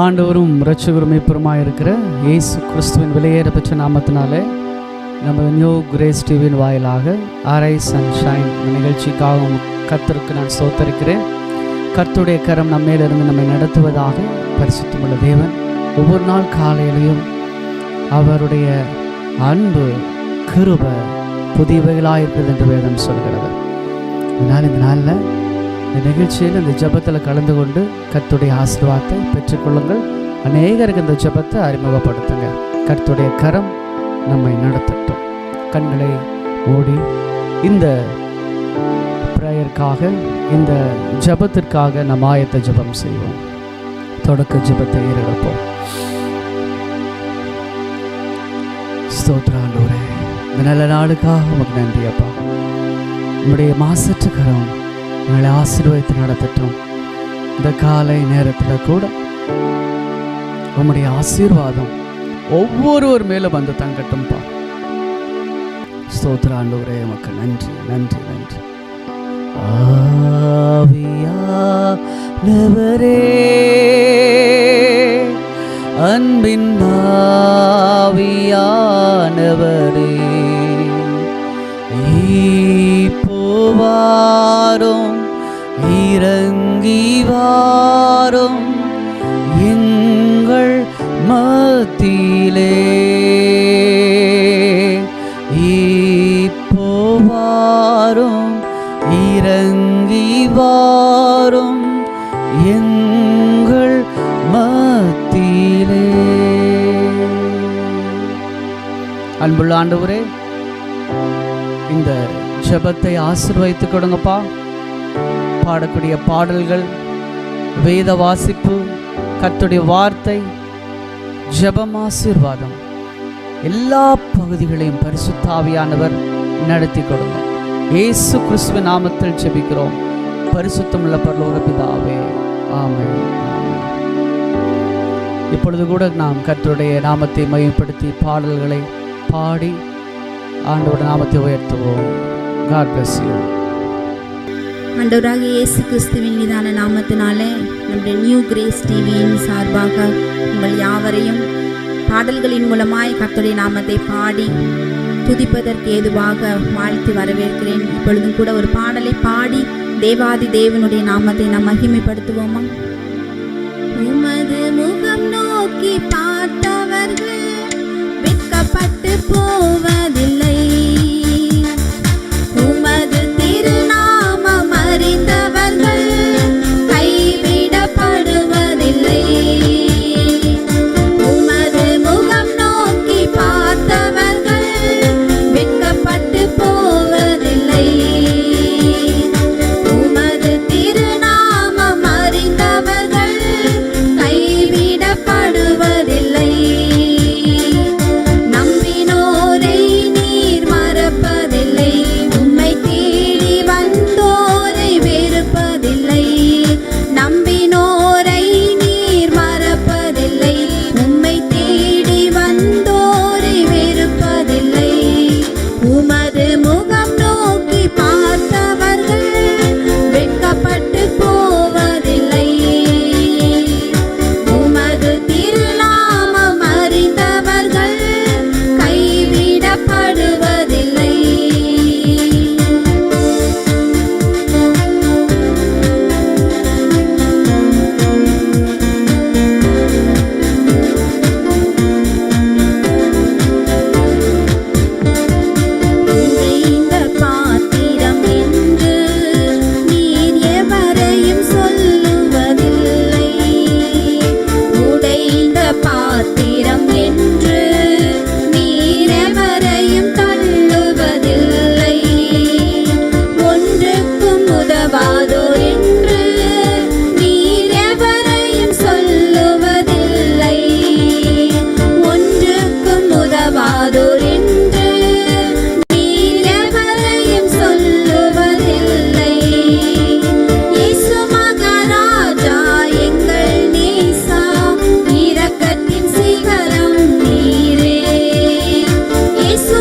ஆண்டவரும் இரட்சகரும் மீட்பருமாய் இருக்கிற இயேசு கிறிஸ்துவின் விலையேற பெற்ற நாமத்தினாலே நமது நியூ கிரேஸ் டிவியின் வாயிலாக ஆரை சன்ஷைன் நிகழ்ச்சிக்காக கர்த்தருக்கு நான் ஸ்தோத்தரிக்கிறேன். கர்த்தருடைய கரம் நம்மேலிருந்து நம்மை நடத்துவதாக. பரிசுத்தமுள்ள தேவன் ஒவ்வொரு நாள் காலையிலையும் அவருடைய அன்பு கிருபை புதியவைகளாக இருக்கிறது என்று வேதம் சொல்கிறது. அதனால் இந்த நாளில் இந்த நிகழ்ச்சியில் இந்த ஜெபத்தில் கலந்து கொண்டு கர்த்தருடைய ஆசீர்வாதத்தை பெற்றுக்கொள்ளுங்கள். அநேகருக்கு இந்த ஜெபத்தை அறிமுகப்படுத்துங்க. கர்த்தருடைய கரம் நம்மை நடத்தட்டும். கண்களை மூடி இந்த பிரேயருக்காக, இந்த ஜெபத்திற்காக நம் ஆயத்த ஜெபம் செய்வோம். தொடக்க ஜெபத்தை ஏறெடுப்போம். ஸ்தோத்திரம் ஆண்டவரே, இந்த நல்ல நாளுக்காக உமக்கு நன்றி அப்பா. உங்களுடைய மாசற்ற கரம் எங்களை ஆசீர்வதித்து நடத்தட்டும். இந்த காலை நேரத்தில் கூட உம்முடைய ஆசீர்வாதம் ஒவ்வொருவர் மேலும் வந்து தங்கட்டும்பா. ஸ்தோத்திர ஆண்டவரே, உமக்கு நன்றி நன்றி நன்றி. ஆவியானவரே, அன்பின் ஆவியானவரே, வாரும் இறங்கி வாரும் எங்கள் மத்தியிலே, இப்போ வாரும் இறங்கி வாரும் எங்கள் மத்தியிலே. அன்புள்ள ஆண்டவரே, இந்த ஜெபத்தை ஆசீர்வதித்துக் கொடுங்கப்பா. பாடக்கூடிய பாடல்கள், வேத வாசிப்பு, கர்த்தருடைய வார்த்தை, ஜெபம், ஆசீர்வாதம் எல்லா பகுதிகளையும் பரிசுத்த ஆவியானவர் நடத்தி கொடுங்க. இயேசு கிறிஸ்துவின் நாமத்தில் ஜெபிக்கிறோம் பரிசுத்தமுள்ள பரலோக பிதாவே, ஆமென் ஆமென். இப்பொழுது கூட நாம் கர்த்தருடைய நாமத்தை மையப்படுத்தி பாடல்களை பாடி ஆண்டவருடைய நாமத்தை உயர்த்துவோம். God bless you. ஆண்டவராகிய இயேசு கிறிஸ்துவின் மீதான நாமத்தினாலே நம்முடைய நியூ கிரேஸ் டிவியின் சார்பாக உங்கள் யாவரையும் பாடல்களின் மூலமாய் கர்த்தருடைய நாமத்தை பாடி துதிப்பதற்கு ஏதுவாக வாழ்த்து வரவேற்கிறேன். இப்பொழுதும் கூட ஒரு பாடலை பாடி தேவாதி தேவனுடைய நாமத்தை நாம் மகிமைப்படுத்துவோமா? உமது முகம் நோக்கி பார்த்தவர்கள் வெட்கப்பட்டு போவதில்லை, Yesu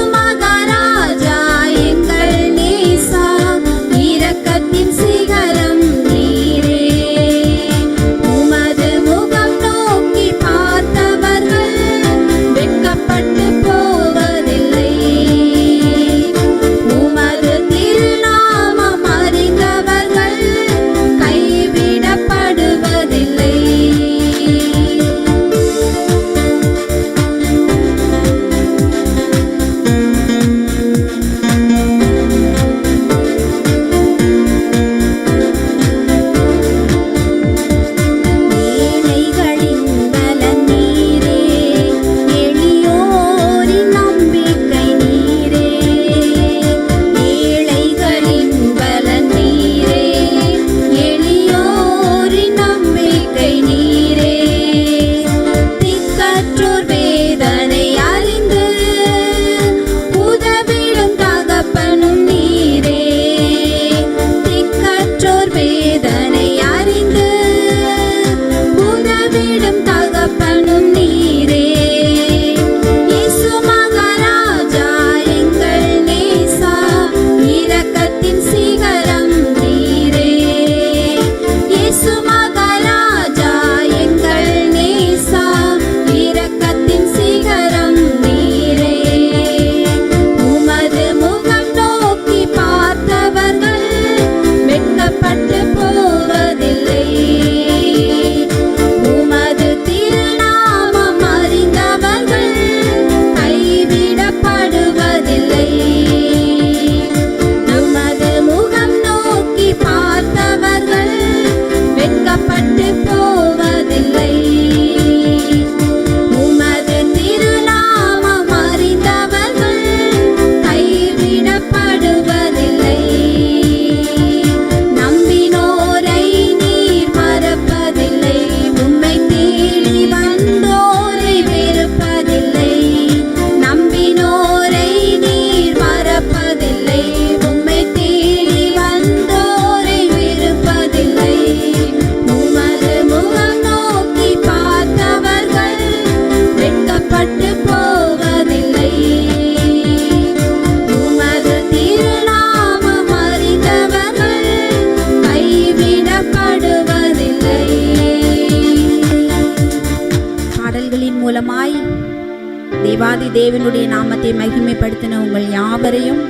தேவனுடைய நாமத்தை மகிமைப்படுத்தின உங்கள் யாவரையும்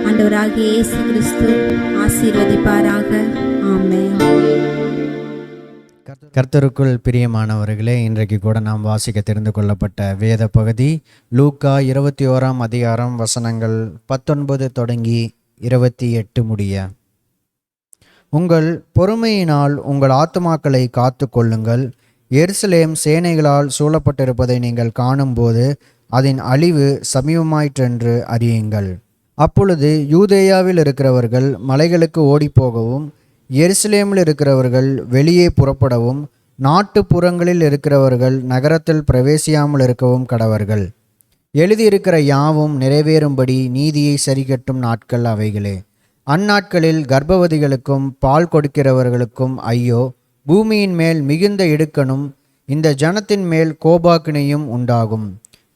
ஆண்டவராகிய இயேசு கிறிஸ்து ஆசீர்வதிப்பாராக. ஆமென். கர்த்தருக்குள் பிரியமானவர்களே, இன்றைக்கு கூட நாம் வாசிக்க தெரிந்து கொள்ளப்பட்ட வேத பகுதி லூக்கா 21 அதிகாரம் வசனங்கள் 19 தொடங்கி 28 முடிய. உங்கள் பொறுமையினால் உங்கள் ஆத்துமாக்களை காத்து கொள்ளுங்கள். எருசலேம் சேனைகளால் சூழப்பட்டிருப்பதை நீங்கள் காணும்போது அதன் அழிவு சமீபமாயிற்றென்று அறியுங்கள். அப்பொழுது யூதேயாவில் இருக்கிறவர்கள் மலைகளுக்கு ஓடிப்போகவும், எருசலேமில் இருக்கிறவர்கள் வெளியே புறப்படவும், நாட்டுப்புறங்களில் இருக்கிறவர்கள் நகரத்தில் பிரவேசியாமல் இருக்கவும் கடவர்கள். எழுதியிருக்கிற யாவும் நிறைவேறும்படி நீதியை சரிகட்டும் நாட்கள் அவைகளே. அந்நாட்களில் கர்ப்பவதிகளுக்கும் பால் கொடுக்கிறவர்களுக்கும் ஐயோ! பூமியின் மேல் மிகுந்த இடுக்கணும், இந்த ஜனத்தின் மேல் கோபாக்கினையும் உண்டாகும்.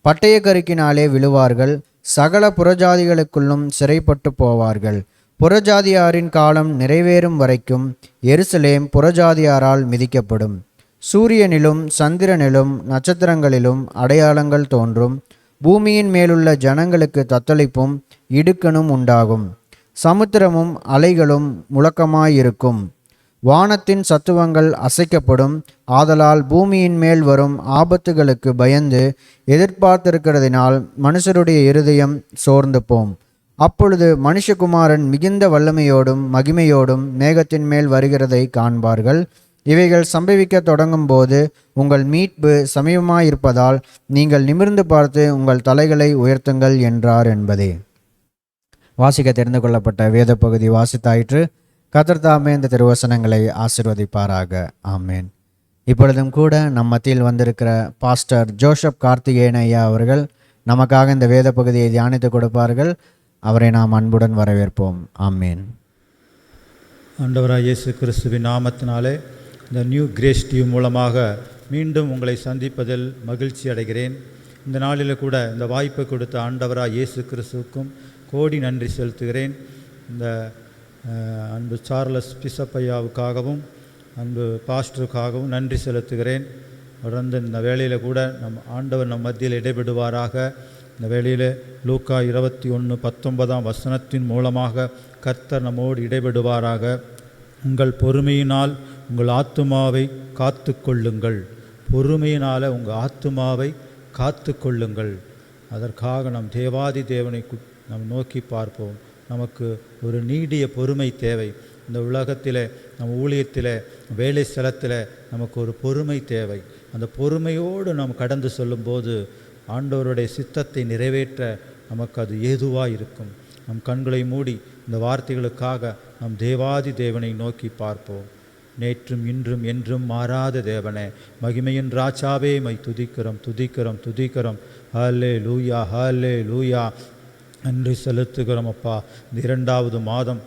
பட்டயக்கருக்கினாலே விழுவார்கள், சகல புறஜாதிகளுக்குள்ளும் சிறைப்பட்டு போவார்கள். புறஜாதியாரின் காலம் நிறைவேறும் வரைக்கும் எருசலேம் புறஜாதியாரால் மிதிக்கப்படும். சூரியனிலும் சந்திரனிலும் நட்சத்திரங்களிலும் அடையாளங்கள் தோன்றும். பூமியின் மேலுள்ள ஜனங்களுக்கு தத்தளிப்பும் இடுக்கணும் உண்டாகும். சமுத்திரமும் அலைகளும் முழக்கமாயிருக்கும். வானத்தின் சத்துவங்கள் அசைக்கப்படும். ஆதலால் பூமியின் மேல் வரும் ஆபத்துகளுக்கு பயந்து எதிர்பார்த்திருக்கிறதினால் மனுஷருடைய இருதயம் சோர்ந்து போம். அப்பொழுது மனுஷகுமாரன் மிகுந்த வல்லமையோடும் மகிமையோடும் மேகத்தின் மேல் வருகிறதை காண்பார்கள். இவைகள் சம்பவிக்க தொடங்கும் போது உங்கள் மீட்பு சமீபமாயிருப்பதால் நீங்கள் நிமிர்ந்து பார்த்து உங்கள் தலைகளை உயர்த்துங்கள் என்றார் என்பதே. வாசிக்க தெரிந்து கொள்ளப்பட்ட வேத பகுதி வாசித்தாயிற்று. கர்த்தர் தாமே இந்த திருவசனங்களை ஆசீர்வதிப்பாராக. ஆமேன். இப்பொழுதும் கூட நம் மத்தியில் வந்திருக்கிற பாஸ்டர் ஜோசப் கார்த்திகேயன் ஐயா அவர்கள் நமக்காக இந்த வேத பகுதியை தியானித்து கொடுப்பார்கள். அவரை நாம் அன்புடன் வரவேற்போம். ஆமேன். ஆண்டவராய் இயேசு கிறிஸ்துவின் நாமத்தினாலே இந்த நியூ கிரேஸ் டிவி மூலமாக மீண்டும் உங்களை சந்திப்பதில் மகிழ்ச்சி அடைகிறேன். இந்த நாளில் கூட இந்த வாய்ப்பை கொடுத்த ஆண்டவராய் இயேசு கிறிஸ்துவுக்கும் கோடி நன்றி செலுத்துகிறேன். இந்த அன்பு சார்லஸ் பிசப்பையாவுக்காகவும் அன்பு பாஸ்டருக்காகவும் நன்றி செலுத்துகிறேன். தொடர்ந்து இந்த வேளையில் கூட ஆண்டவர் நம் மத்தியில் இடைபெடுவாராக. இந்த வேளையில் லூக்கா 21:19 வசனத்தின் மூலமாக கர்த்தர் நம்மோடு இடைபெடுவாராக. உங்கள் பொறுமையினால் உங்கள் ஆத்துமாவை காத்து கொள்ளுங்கள். பொறுமையினால் உங்கள் ஆத்துமாவை காத்து கொள்ளுங்கள். அதற்காக நம் தேவாதி தேவனை நாம் நோக்கி பார்ப்போம். நமக்கு ஒரு நீடிய பொறுமை தேவை. இந்த உலகத்தில் நம்ம ஊழியத்தில் வேலை ஸ்தலத்தில் நமக்கு ஒரு பொறுமை தேவை. அந்த பொறுமையோடு நாம் கடந்து சொல்லும்போது ஆண்டவருடைய சித்தத்தை நிறைவேற்ற நமக்கு அது ஏதுவாக இருக்கும். நம் கண்களை மூடி இந்த வார்த்தைகளுக்காக நம் தேவாதி தேவனை நோக்கி பார்ப்போம். நேற்றும் இன்றும் என்றும் மாறாத தேவனே, மகிமையின் ராஜாவே, மை துதிக்கிறோம் துதிக்கிறோம் துதிக்கிறோம். ஹல்லே லூயா ஹல்லே லூயா. நன்றி செலுத்துகிறோம் அப்பா. இந்த 2வது மாதம்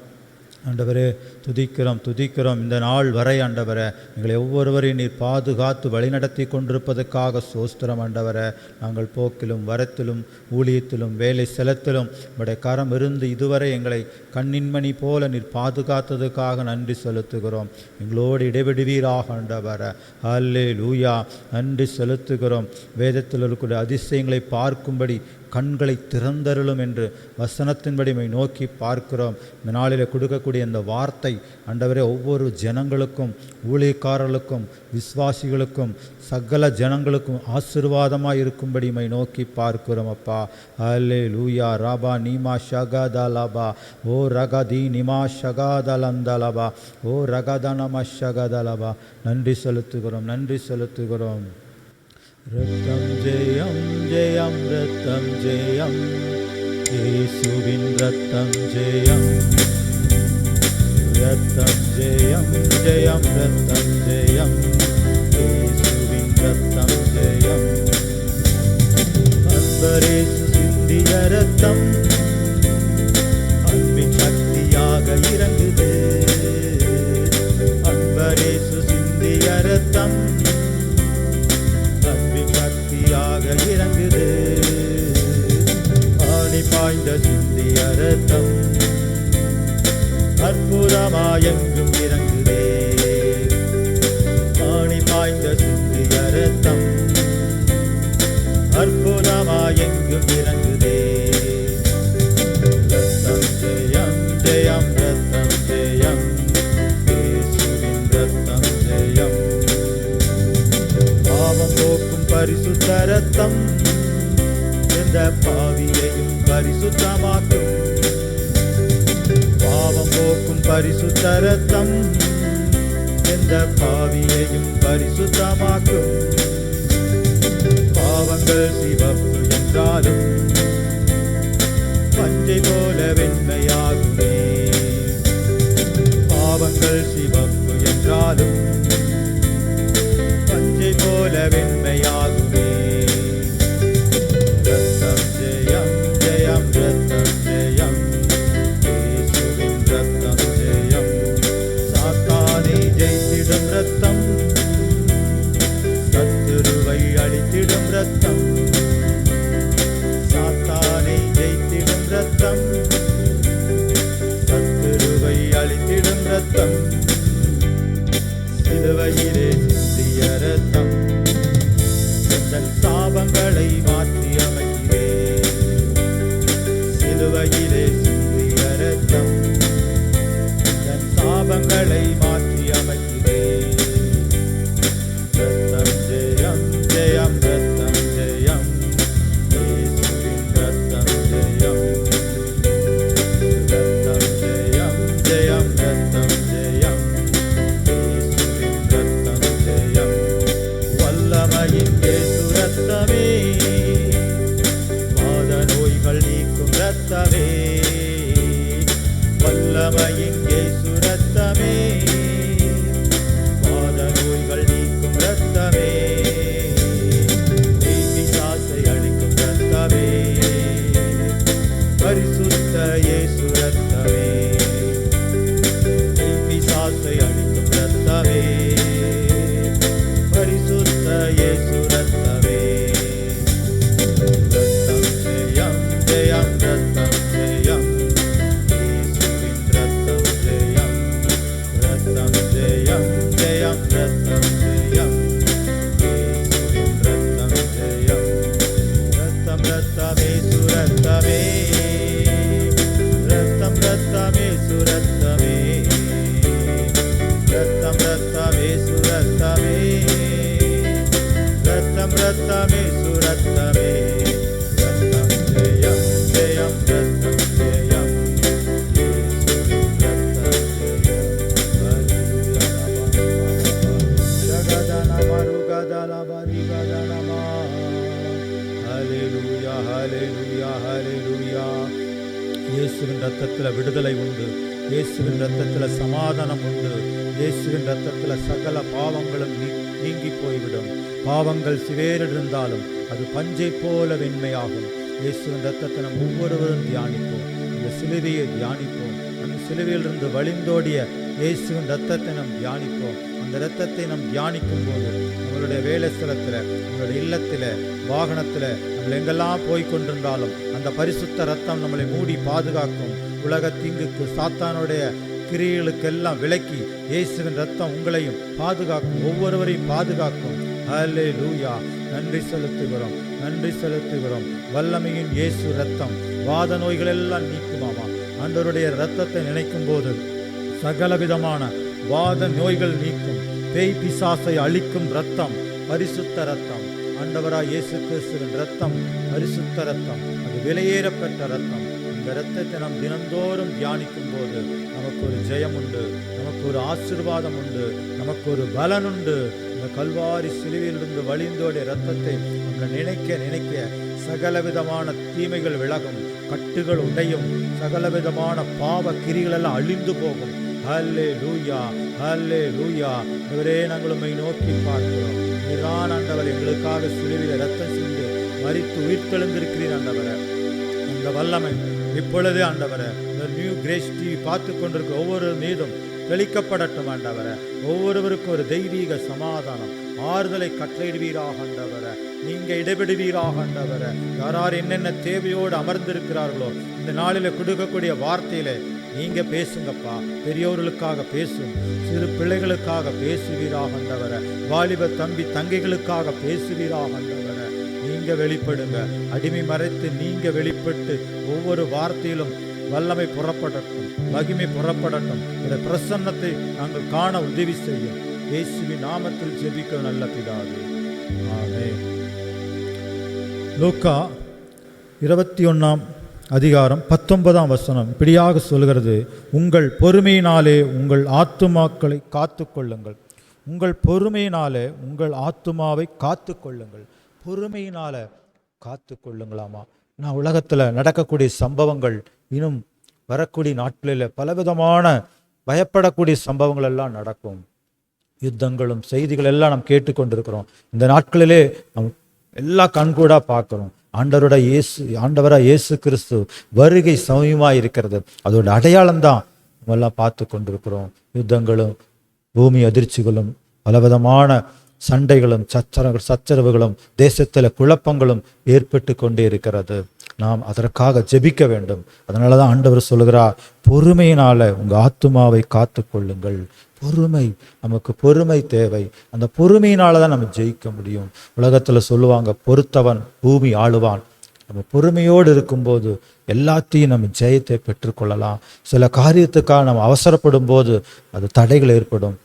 ஆண்டவரே துதிக்கிறோம் துதிக்கிறோம். இந்த நாள் வரை ஆண்டவரே எங்களை ஒவ்வொருவரையும் நீர் பாதுகாத்து வழிநடத்தி கொண்டிருப்பதற்காக சோஸ்திரம் ஆண்டவரே. நாங்கள் போக்கிலும் வரத்திலும் ஊழியத்திலும் வேலை செலத்திலும் உடைய கரம் இருந்து இதுவரை எங்களை கண்ணின்மணி போல நீர் பாதுகாத்ததுக்காக நன்றி செலுத்துகிறோம். எங்களோடு இடைவெடுவீராக ஆண்டவரே. ஹல்லே லூயா. நன்றி செலுத்துகிறோம். வேதத்தில் இருக்கக்கூடிய அதிசயங்களை பார்க்கும்படி கண்களை திறந்தருளும் என்று வசனத்தின்படி நோக்கி பார்க்கிறோம். இந்த நாளில் கொடுக்கக்கூடிய இந்த வார்த்தை ஆண்டவரே ஒவ்வொரு ஜனங்களுக்கும், ஊழியக்காரர்களுக்கும், விசுவாசிகளுக்கும், சகல ஜனங்களுக்கும் ஆசீர்வாதமாக இருக்கும்படி நோக்கி பார்க்கிறோம் அப்பா. ஹல்லே லூயா. ராபா நீமா ஷகதலபா ஓ ரகதி நிமா ஷகதலந்தலபா ஓ ரகதனம ஷகதலபா. நன்றி செலுத்துகிறோம் நன்றி செலுத்துகிறோம். ரத்தம் ஜெயம் ஜெயம் ரத்தம் ஜெயம், இயேசுவின் ரத்தம் ஜெயம். ரத்தம் ஜெயம் ஜெயம் ரத்தம் ஜெயம், இயேசுவின் ரத்தம் ஜெயம். அன்பரேசு சிந்திய ரத்தம் அன்பின் சக்தியாக இறங்குது. அன்பரேசு சிந்திய ரத்தம் இறங்குது. ஆணி பாய்ந்த சிந்திய ரத்தம் அற்புதமாயெங்கும் இறங்குதே. ஆணி பாய்ந்த சிந்திய ரத்தம் அற்புதம் பாவியையும் பரிசுத்தமாக்கும். பாவம் போக்கும் பரிசுத்த இரத்தம் எந்த பாவியையும் பரிசுத்தமாக்கும். பாவங்கள் சிவப்பு என்றாலும் பஞ்சை போல வெண்மையாகுமே. பாவங்கள் சிவப்பு என்றாலும் பஞ்சை போல வெண்மையாகுமே. ரத்தம் ஜெயம் ஜெயம் ரத்தம் ஜெயம், இயேசுவின் ரத்தம் ஜெயம். சாத்தானை ஜெயித்திடும் ரத்தம், சத்துருவை அழித்திடும் ரத்தம். சாத்தானை ஜெயித்திடும் ரத்தம், சத்துருவை அழித்திடும் ரத்தம். சிலுவையிலே சிந்திய ரத்தம் தன் சாபங்களை மாற்றி அமைக்கிறேன். சிலுவையிலே சிந்திய ரத்தம் தன் சாபங்களை மாற்றி அமைக்கிறேன். ரத்தம் ஜெயம் ஜெயம் ரத்தம் ஜெயம், இயேசுவின் ரத்தம் ஜெயம். ரத்தம் ஜெயம் ஜெயம் ரத்தம் ஜெயம், இயேசுவின் ரத்தம் ஜெயம். வல்லமையின் இயேசு ரத்தமே, வாத நோய்கள் நீக்கும் ரத்தமே. வல்லமையின் இயேசு ரத்தமே, வாத நோய்கள் நீக்கும் ரத்தமே. பிசாசை அழிக்கும் ரத்தமே, பரிசுத்த இயேசு ரத்தமே. பிசாசை அழிக்கும் ரத்தமே, பரிசுத்த இயேசு ரத்தமே. ரத்தம் ஜெயம் ஜெயம் ரத்தம் ஜெயம், இயேசுவின் ரத்தம் ஜெயம். ரத்தம் ஜெயம் ஜெயம் ரத்தம் ஜெயம், இயேசுவின் ரத்தம் ஜெயம். ரத்தம் ரத்தமே சுரத்தமே, ரத்தம் ரத்தமே சுரத்தமே. ரத்தம் ரத்தமே சுரத்தமே, ரத்தம் ரத்தமே சுரத்தமே. ரத்தம் ஜெயம் ஜெயம் ரத்தம் ஜெயம், இயேசுவின் ரத்தம் ஜெயம். ஜகதன மருகதல பரிகதனமா. ஹல்லேலூயா ஹல்லேலூயா ஹல்லேலூயா. இயேசுவின் ரத்தத்தில் விடுதலை உண்டு, இயேசுவின் ரத்தத்தில் சமாதானம் உண்டு. இயேசுவின் ரத்தத்தில் சகல பாவங்களும் நீங்கி போய்விடும். பாவங்கள் சிவேறிருந்தாலும் அது பஞ்சை போல வெண்மையாகும். இயேசுவின் ரத்தத்தை நம் ஒவ்வொருவரும் தியானிப்போம், அந்த சிலுவையை தியானிப்போம். அந்த சிலுவையிலிருந்து வழிந்தோடிய இயேசுவின் ரத்தத்தை நாம் தியானிப்போம். அந்த ரத்தத்தை நாம் தியானிக்கும் போது நம்மளுடைய வேலை ஸ்தலத்தில், நம்மளுடைய இல்லத்தில், வாகனத்தில், நம்ம எங்கெல்லாம் போய் கொண்டிருந்தாலும் அந்த பரிசுத்த ரத்தம் நம்மளை மூடி பாதுகாக்கும். உலக தீங்குக்கு சாத்தானுடைய கிரியைகளுக்கெல்லாம் விலக்கி இயேசுவின் ரத்தம் உங்களையும் பாதுகாக்கும், ஒவ்வொருவரையும் பாதுகாக்கும். ஹல்லேலூயா. நன்றி செலுத்துகிறோம், நன்றி செலுத்துகிறோம். வல்லமையின் இயேசு ரத்தம் வாத நோய்கள் எல்லாம் நீக்குமாமா. ஆண்டவருடைய ரத்தத்தை நினைக்கும் போது சகலவிதமான வாத நோய்கள் நீக்கும். பேய் பிசாசை அழிக்கும் ரத்தம், பரிசுத்த ரத்தம். ஆண்டவராய் இயேசு கிறிஸ்துவின் ரத்தம் பரிசுத்த ரத்தம், அது விலையேறப்பட்ட ரத்தம். இந்த ரத்தத்தை நாம் தினந்தோறும் தியானிக்கும் போது நமக்கு ஒரு ஜெயம் உண்டு, நமக்கு ஒரு ஆசீர்வாதம் உண்டு, நமக்கு ஒரு பலன் உண்டு. இந்த கல்வாரி சிலுவையிலிருந்து வழிந்தோடைய ரத்தத்தை நம்ம நினைக்க நினைக்க சகலவிதமான தீமைகள் விலகும், கட்டுகள் உடையும், சகலவிதமான பாவ கிரிகள் எல்லாம் அழிந்து போகும். ஹல்லேலூயா ஹல்லேலூயா. இவரே நாங்கள் உம்மை நோக்கி பார்க்கிறோம். நீதான் ஆண்டவர் எங்களுக்காக சிலுவையில் ரத்தம் சிந்து மரித்து உயிர்த்தெழுந்திருக்கிறீர் ஆண்டவரே. அந்த வல்லமை இப்பொழுது ஆண்டவரே இந்த நியூ கிரேஸ் டிவி பார்த்து கொண்டிருக்க ஒவ்வொரு மீதும் தெளிக்கப்படட்டும் ஆண்டவரே. ஒவ்வொருவருக்கும் ஒரு தெய்வீக சமாதானம், ஆறுதலை கட்டளையிடுவீராக ஆண்டவரே. நீங்க இடைபெடுவீராக ஆண்டவரே. யார் என்னென்ன தேவையோடு அமர்ந்திருக்கிறார்களோ இந்த நாளில் கொடுக்கக்கூடிய வார்த்தையில நீங்க பேசுங்கப்பா. பெரியோர்களுக்காக பேசும், சிறு பிள்ளைகளுக்காக பேசுவீராக ஆண்டவரே. வாலிப தம்பி தங்கைகளுக்காக பேசுவீராக ஆண்டவரே. நீங்க வெளிப்படுங்க, அடிமை மறைத்து நீங்க வெளிப்பட்டு ஒவ்வொரு வார்த்தையிலும் வல்லமை புறப்படட்டும், மகிமை புறப்படட்டும். இந்த பிரசன்னத்தை நாங்கள் காண உதவி செய்யும். இயேசுவின் நாமத்தில் ஜெபிக்க நல்ல பிதாவே, ஆமென். லூக்கா 21ஆம் அதிகாரம் 19ஆம் வசனம் இப்படியாக சொல்கிறது, உங்கள் பொறுமையினாலே உங்கள் ஆத்துமாக்களை காத்து கொள்ளுங்கள். உங்கள் பொறுமையினாலே உங்கள் ஆத்துமாவை காத்து கொள்ளுங்கள். பொறுமையினால காத்து கொள்ளுங்களாமா. நான் உலகத்தில் நடக்கக்கூடிய சம்பவங்கள், இன்னும் வரக்கூடிய நாட்களில் பலவிதமான பயப்படக்கூடிய சம்பவங்கள் எல்லாம் நடக்கும். யுத்தங்களும் செய்திகள் எல்லாம் நாம் கேட்டுக்கொண்டிருக்கிறோம். இந்த நாட்களிலே நாம் எல்லா கண்கூடா பார்க்கிறோம். ஆண்டவராக இயேசு கிறிஸ்து வருகை சமயமாக இருக்கிறது. அதோட அடையாளம் தான் நம்ம எல்லாம் பார்த்து கொண்டிருக்கிறோம். யுத்தங்களும் பூமி அதிர்ச்சிகளும் பலவிதமான சண்டைகளும் சச்சரவுகளும் தேசத்தில் குழப்பங்களும் ஏற்பட்டு கொண்டே இருக்கிறது. நாம் அதற்காக ஜெபிக்க வேண்டும். அதனால தான் ஆண்டவர் சொல்கிறார், பொறுமையினால உங்கள் ஆத்துமாவை காத்து கொள்ளுங்கள். பொறுமை, நமக்கு பொறுமை தேவை. அந்த பொறுமையினால தான் நம்ம ஜெயிக்க முடியும். உலகத்தில் சொல்லுவாங்க, பொறுத்தவன் பூமி ஆளுவான். நம்ம பொறுமையோடு இருக்கும்போது எல்லாத்தையும் நம்ம ஜெயத்தை பெற்றுக்கொள்ளலாம். சில காரியத்துக்காக நம்ம அவசரப்படும் போது அது தடைகள் ஏற்படும்,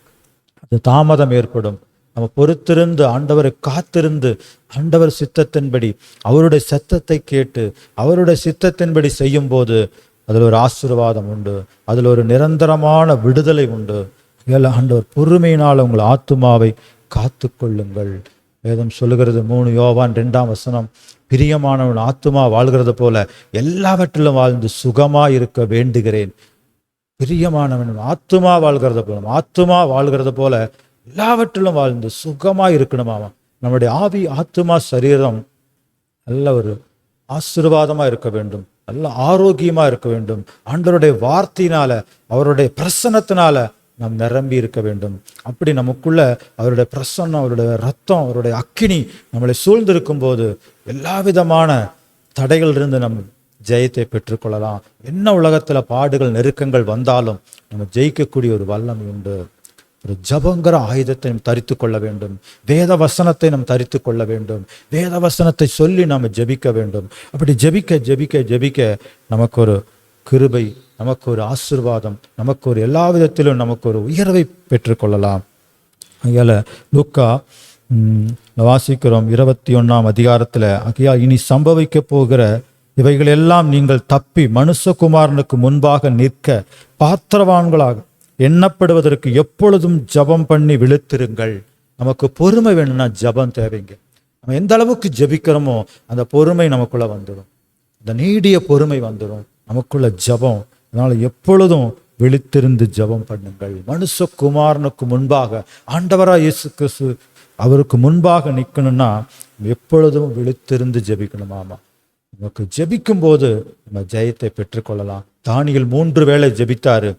அது தாமதம் ஏற்படும். நம்ம பொறுத்திருந்து ஆண்டவரை காத்திருந்து ஆண்டவர் சித்தத்தின்படி அவருடைய சத்தத்தை கேட்டு அவருடைய சித்தத்தின்படி செய்யும் போது அதில் ஒரு ஆசீர்வாதம் உண்டு, அதில் ஒரு நிரந்தரமான விடுதலை உண்டு. ஆண்டவர் பொறுமையினால் உங்கள் ஆத்துமாவை காத்து கொள்ளுங்கள். வேதம் சொல்லுகிறது 3 யோவான் 2ஆம் வசனம், பிரியமானவன் ஆத்துமா வாழ்கிறது போல எல்லாவற்றிலும் வாழ்ந்து சுகமாக இருக்க வேண்டுகிறேன். பிரியமானவன் ஆத்துமா வாழ்கிறது போல எல்லாவற்றிலும் வாழ்ந்து சுகமாக இருக்கணுமாமா. நம்முடைய ஆவி, ஆத்துமா, சரீரம் நல்ல ஒரு ஆசீர்வாதமாக இருக்க வேண்டும், நல்ல ஆரோக்கியமாக இருக்க வேண்டும். ஆண்டவருடைய வார்த்தையினால அவருடைய பிரசன்னத்தினால நாம் நிரம்பி இருக்க வேண்டும். அப்படி நமக்குள்ள அவருடைய பிரசன்னம், அவருடைய ரத்தம், அவருடைய அக்கினி நம்மளை சூழ்ந்திருக்கும் போது எல்லா விதமான தடைகளிலிருந்து நம் ஜெயத்தை பெற்றுக்கொள்ளலாம். என்ன உலகத்தில் பாடுகள் நெருக்கங்கள் வந்தாலும் நம்ம ஜெயிக்கக்கூடிய ஒரு வல்லமை உண்டு. ஒரு ஜபங்கிற ஆயுதத்தை நாம் தரித்து கொள்ள வேண்டும். வேத வசனத்தை நாம் தரித்து கொள்ள வேண்டும். வேத வசனத்தை சொல்லி நாம் ஜெபிக்க வேண்டும். அப்படி ஜெபிக்க ஜெபிக்க ஜெபிக்க நமக்கு ஒரு கிருபை, நமக்கு ஒரு ஆசீர்வாதம், நமக்கு ஒரு எல்லா விதத்திலும் நமக்கு ஒரு உயர்வை பெற்றுக்கொள்ளலாம். அதனால லூக்கா வாசிக்கிறோம் 21ஆம் அதிகாரத்தில், இனி சம்பவிக்க போகிற இவைகளெல்லாம் நீங்கள் தப்பி மனுஷகுமாரனுக்கு முன்பாக நிற்க பாத்திரவான்களாக எண்ணப்படுவதற்கு எப்பொழுதும் ஜபம் பண்ணி விழுத்திருங்கள். நமக்கு பொறுமை வேணும்னா ஜபம் தேவைங்க. நம்ம எந்த அளவுக்கு ஜபிக்கிறோமோ அந்த பொறுமை நமக்குள்ள வந்துடும், அந்த நீடிய பொறுமை வந்துடும் நமக்குள்ள ஜபம். அதனால எப்பொழுதும் விழித்திருந்து ஜபம் பண்ணுங்கள். மனுஷகுமாரனுக்கு முன்பாக ஆண்டவராக இயேசு கிறிஸ்து அவருக்கு முன்பாக நிற்கணும்னா எப்பொழுதும் விழித்திருந்து ஜபிக்கணுமாமா. நமக்கு ஜபிக்கும் போது நம்ம ஜெயத்தை பெற்றுக்கொள்ளலாம். தானியேல் 3 வேளை ஜபித்தாரு.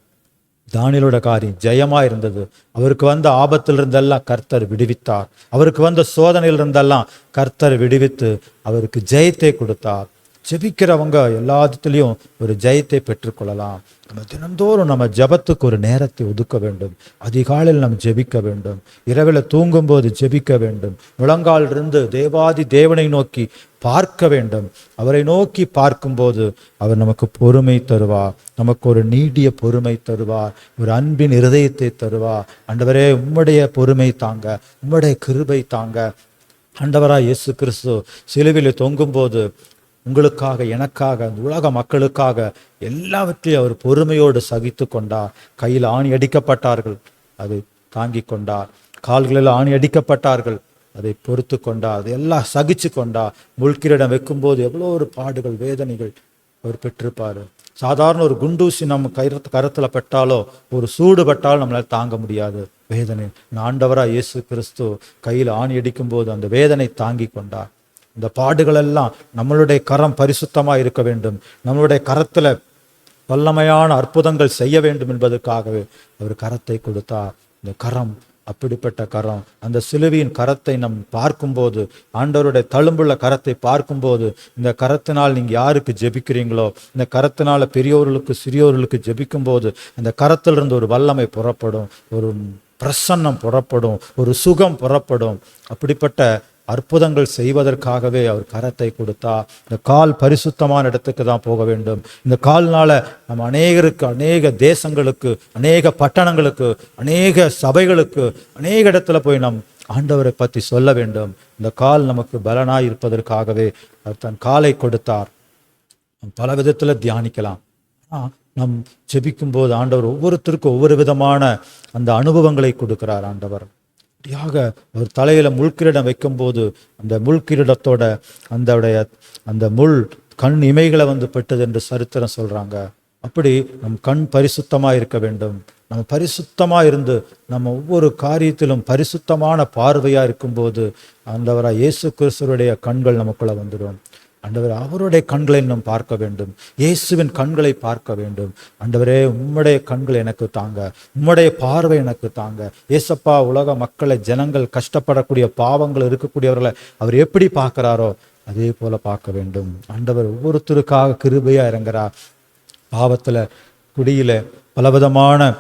தானியேலோட காரியம் ஜெயமா இருந்தது. அவருக்கு வந்த ஆபத்திலிருந்தெல்லாம் கர்த்தர் விடுவித்தார். அவருக்கு வந்த சோதனையிலிருந்தெல்லாம் கர்த்தர் விடுவித்து அவருக்கு ஜெயத்தை கொடுத்தார். ஜெபிக்கிறவங்க எல்லாத்துலேயும் ஒரு ஜெயத்தை பெற்றுக்கொள்ளலாம். நம்ம தினந்தோறும் நம்ம ஜபத்துக்கு ஒரு நேரத்தை ஒதுக்க வேண்டும். அதிகாலையில் நம்ம ஜெபிக்க வேண்டும். இரவில் தூங்கும்போது ஜெபிக்க வேண்டும். முழங்காலிருந்து தேவாதி தேவனை நோக்கி பார்க்க வேண்டும். அவரை நோக்கி பார்க்கும்போது அவர் நமக்கு பொறுமை தருவார், நமக்கு ஒரு நீடிய பொறுமை தருவார், ஒரு அன்பின் இருதயத்தை தருவார். ஆண்டவரே உம்முடைய பொறுமை தாங்க, உம்முடைய கிருபை தாங்க. ஆண்டவராக இயேசு கிறிஸ்து சிலுவையில் தொங்கும்போது உங்களுக்காக, எனக்காக, அந்த உலக மக்களுக்காக எல்லாவற்றையும் அவர் பொறுமையோடு சகித்து கொண்டார். கையில் ஆணி அடிக்கப்பட்டார்கள், அதை தாங்கி கொண்டார். கால்களில் ஆணி அடிக்கப்பட்டார்கள், அதை பொறுத்து கொண்டார். அதை எல்லாம் சகிச்சு கொண்டார். முள்கிரீடம் வைக்கும்போது எவ்வளோ ஒரு பாடுகள், வேதனைகள் அவர் பெற்றிருப்பார். சாதாரண ஒரு குண்டூசி நம்ம கரத்தில் பட்டாலோ, ஒரு சூடு பட்டாலும் நம்மளால் தாங்க முடியாது வேதனை. ஆண்டவராக இயேசு கிறிஸ்து கையில் ஆணி அடிக்கும் போது அந்த வேதனை தாங்கி கொண்டார். இந்த பாடுகளெல்லாம் நம்மளுடைய கரம் பரிசுத்தமாக இருக்க வேண்டும், நம்மளுடைய கரத்தில் வல்லமையான அற்புதங்கள் செய்ய வேண்டும் என்பதற்காகவே அவர் கரத்தை கொடுத்தார். இந்த கரம் அப்படிப்பட்ட கரம். அந்த சிலுவையின் கரத்தை நம் பார்க்கும்போது, ஆண்டவருடைய தழும்புள்ள கரத்தை பார்க்கும்போது, இந்த கரத்தினால் நீங்கள் யாருக்கு ஜெபிக்கிறீங்களோ, இந்த கரத்தினால் பெரியோர்களுக்கு சிறியோர்களுக்கு ஜெபிக்கும்போது அந்த கரத்திலிருந்து ஒரு வல்லமை புறப்படும், ஒரு பிரசன்னம் புறப்படும், ஒரு சுகம் புறப்படும். அப்படிப்பட்ட அற்புதங்கள் செய்வதற்காகவே அவர் கரத்தை கொடுத்தா. இந்த கால் பரிசுத்தமான இடத்துக்கு தான் போக வேண்டும். இந்த கால்னால நம்ம அநேகருக்கு, அநேக தேசங்களுக்கு, அநேக பட்டணங்களுக்கு, அநேக சபைகளுக்கு, அநேக இடத்துல போய் நம் ஆண்டவரை பற்றி சொல்ல வேண்டும். இந்த கால் நமக்கு பலனாய் இருப்பதற்காகவே அவர் தன் காலை கொடுத்தார். பல விதத்தில் தியானிக்கலாம். ஆனால் நம் ஜெபிக்கும்போது ஆண்டவர் ஒவ்வொருத்தருக்கும் ஒவ்வொரு விதமான அந்த அனுபவங்களை கொடுக்கிறார். ஆண்டவர் அப்படியாக ஒரு தலையில் முள்கிரீடம் வைக்கும்போது அந்த முள்கிரீடத்தோட அந்த முள் கண் இமைகளை பட்டது என்று சரித்திரம் சொல்கிறாங்க. அப்படி நம் கண் பரிசுத்தமாக இருக்க வேண்டும். நம்ம பரிசுத்தமாக இருந்து நம்ம ஒவ்வொரு காரியத்திலும் பரிசுத்தமான பார்வையாக இருக்கும்போது ஆண்டவராக இயேசு கிறிஸ்துவுடைய கண்கள் நமக்குள்ளே வந்துடும். ஆண்டவர் அவருடைய கண்களை நாம் பார்க்க வேண்டும். இயேசுவின் கண்களை பார்க்க வேண்டும். ஆண்டவரே, உம்முடைய கண்கள் எனக்கு தாங்க, உம்முடைய பார்வை எனக்கு தாங்க. ஏசப்பா உலக மக்களை, ஜனங்கள் கஷ்டப்படக்கூடிய பாவங்கள் இருக்கக்கூடியவர்களை அவர் எப்படி பார்க்கிறாரோ அதே போல பார்க்க வேண்டும். ஆண்டவர் ஒவ்வொருத்தருக்காக கிருபையா இறங்குறார். பாவத்தில், குடியில, பலவிதமான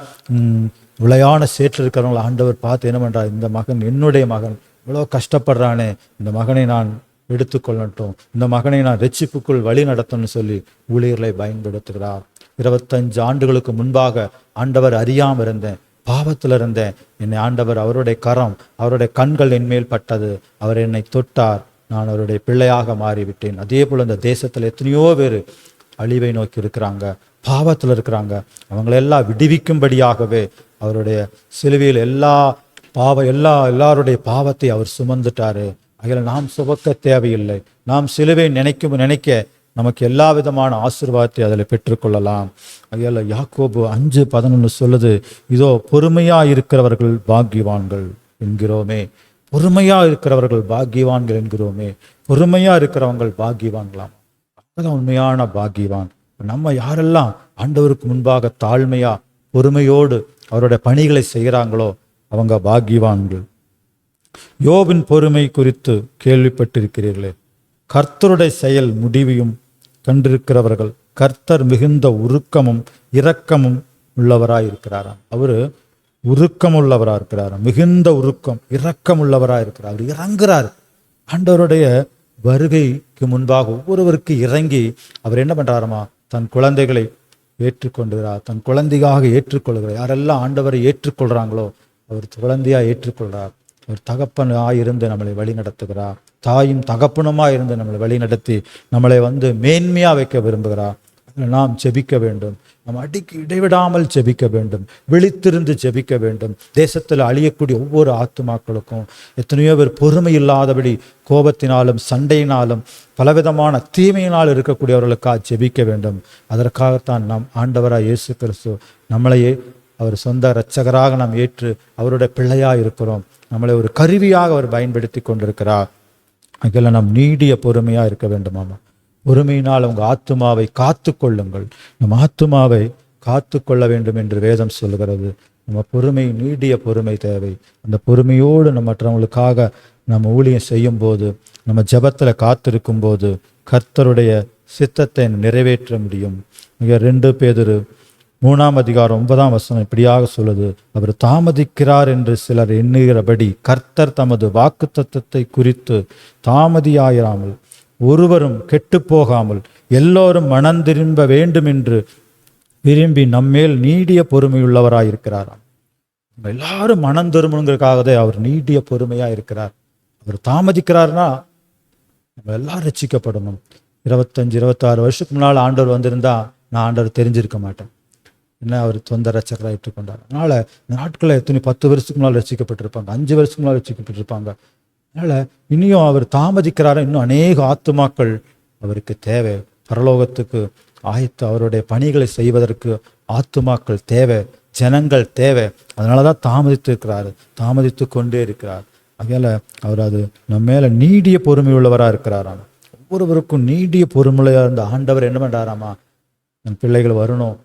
விளையான சேற்று இருக்கிறவங்களை ஆண்டவர் பார்த்து என்ன பண்றார், இந்த மகன் என்னுடைய மகன் இவ்வளோ கஷ்டப்படுறானே, இந்த மகனை நான் எடுத்துக்கொள்ளட்டும், இந்த மகனை நான் ரட்சிப்புக்குள் வழி நடத்தணும்னு சொல்லி ஊழியர்களை பயன்படுத்துகிறார். 25 ஆண்டுகளுக்கு முன்பாக ஆண்டவர் அறியாமல் இருந்தேன், பாவத்தில் இருந்தேன். என்னை ஆண்டவர் அவருடைய கரம், அவருடைய கண்கள் என்மேல் பட்டது. அவர் என்னை தொட்டார். நான் அவருடைய பிள்ளையாக மாறிவிட்டேன். அதே போல் இந்த தேசத்தில் எத்தனையோ பேர் அழிவை நோக்கி இருக்கிறாங்க, பாவத்தில் இருக்கிறாங்க. அவங்களெல்லாம் விடுவிக்கும்படியாகவே அவருடைய சிலுவையில் எல்லாருடைய பாவத்தை அவர் சுமந்துட்டாரு. அதில் நாம் சுமக்க தேவையில்லை. நாம் சிலுவை நினைக்க நமக்கு எல்லா விதமான ஆசீர்வாதத்தை அதில் பெற்றுக்கொள்ளலாம். அதில் யாக்கோபு 5:11 சொல்லுது, இதோ பொறுமையா இருக்கிறவர்கள் பாக்கியவான்கள் என்கிறோமே. பொறுமையா இருக்கிறவர்கள் பாக்கியவான்கள் என்கிறோமே. பொறுமையா இருக்கிறவங்கள் பாக்கியவான்களாம். அதுதான் உண்மையான பாக்கியவான். நம்ம யாரெல்லாம் ஆண்டவருக்கு முன்பாக தாழ்மையா பொறுமையோடு அவருடைய பணிகளை செய்கிறாங்களோ அவங்க பாக்கியவான்கள். யோபின் பொறுமை குறித்து கேள்விப்பட்டிருக்கிறீர்களே. கர்த்தருடைய செயல் முடிவையும் கண்டிருக்கிறவர்கள் கர்த்தர் மிகுந்த உருக்கமும் இரக்கமும் உள்ளவராய் இருக்கிறாராம். அவரு உருக்கம் உள்ளவராக இருக்கிறாராம். மிகுந்த உருக்கம், இரக்கம் உள்ளவராக இருக்கிறார். அவர் இறங்குறார். ஆண்டவருடைய வருகைக்கு முன்பாக ஒவ்வொருவருக்கு இறங்கி அவர் என்ன பண்றாராமா, தன் குழந்தைகளை ஏற்றுக்கொண்டுகிறார். தன் குழந்தையாக ஏற்றுக்கொள்கிறார். யாரெல்லாம் ஆண்டவரை ஏற்றுக்கொள்றாங்களோ அவர் குழந்தையா ஏற்றுக்கொள்றார். அவர் தகப்பனாக இருந்து நம்மளை வழி நடத்துகிறார். தாயும் தகப்பனுமாக இருந்து நம்மளை வழி நடத்தி நம்மளை மேன்மையா வைக்க விரும்புகிறார். நாம் ஜெபிக்க வேண்டும். நாம் இடைவிடாமல் ஜெபிக்க வேண்டும். விழித்திருந்து ஜெபிக்க வேண்டும். தேசத்தில் அழியக்கூடிய ஒவ்வொரு ஆத்துமாக்களுக்கும் எத்தனையோ பேர் பொறுமை இல்லாதபடி கோபத்தினாலும் சண்டையினாலும் பலவிதமான தீமையினால் இருக்கக்கூடியவர்களுக்காக ஜெபிக்க வேண்டும். அதற்காகத்தான் நாம் ஆண்டவராக இயேசு கிறிஸ்து நம்மளையே அவர் சொந்த இரட்சகராக நாம் ஏற்று அவருடைய பிள்ளையாக இருக்கிறோம். நம்மளை ஒரு கருவியாக அவர் பயன்படுத்தி கொண்டிருக்கிறார். அதில் நாம் நீடிய பொறுமையாக இருக்க வேண்டுமாமா. பொறுமையினால் உங்கள் ஆத்துமாவை காத்து கொள்ளுங்கள். நம் ஆத்துமாவை காத்து கொள்ள வேண்டும் என்று வேதம் சொல்கிறது. நம்ம பொறுமை, நீடிய பொறுமை தேவை. அந்த பொறுமையோடு நம்ம மற்றவங்களுக்காக நம்ம ஊழியம் செய்யும் போது, நம்ம ஜெபத்தில் காத்திருக்கும் போது கர்த்தருடைய சித்தத்தை நிறைவேற்ற முடியும். மிக 2 பேதுரு 3:9 இப்படியாக சொல்லுது, அவர் தாமதிக்கிறார் என்று சிலர் எண்ணுகிறபடி கர்த்தர் தமது வாக்குத்தத்தத்தை குறித்து தாமதியாயிராமல் ஒருவரும் கெட்டு போகாமல் எல்லோரும் மனம் திரும்ப வேண்டும் என்று விரும்பி நம்மேல் நீடிய பொறுமையுள்ளவராயிருக்கிறாராம். எல்லாரும் மனம் திரும்புங்கிறதுக்காகவே அவர் நீடிய பொறுமையா இருக்கிறார். அவர் தாமதிக்கிறார்னா நம்ம எல்லாரும் ரட்சிக்கப்படணும். 25-26 வருஷத்துக்கு முன்னால் ஆண்டவர் வந்திருந்தா நான் ஆண்டவர் தெரிஞ்சிருக்க மாட்டேன். என்ன, அவர் சொந்த ரட்சகராக ஏற்றுக்கொண்டார். அதனால இந்த நாட்களில் எத்தனை 10 வருஷத்துக்கு முன்னால் ரட்சிக்கப்பட்டிருப்பாங்க, 5 வருஷத்துக்கு முன்னால் ரட்சிக்கப்பட்டிருப்பாங்க. அதனால இனியும் அவர் தாமதிக்கிறார. இன்னும் அநேக ஆத்துமாக்கள் அவருக்கு தேவை. பரலோகத்துக்கு அவருடைய பணிகளை செய்வதற்கு ஆத்துமாக்கள் தேவை, ஜனங்கள் தேவை. அதனாலதான் தாமதித்து கொண்டே இருக்கிறார். அதனால அவர் நம்ம மேல நீடிய பொறுமை உள்ளவராக இருக்கிறாராம். ஒவ்வொருவருக்கும் நீடிய பொறுமையா இருந்த ஆண்டவர் என்ன பண்றாராமா, என் பிள்ளைகள் வரணும்,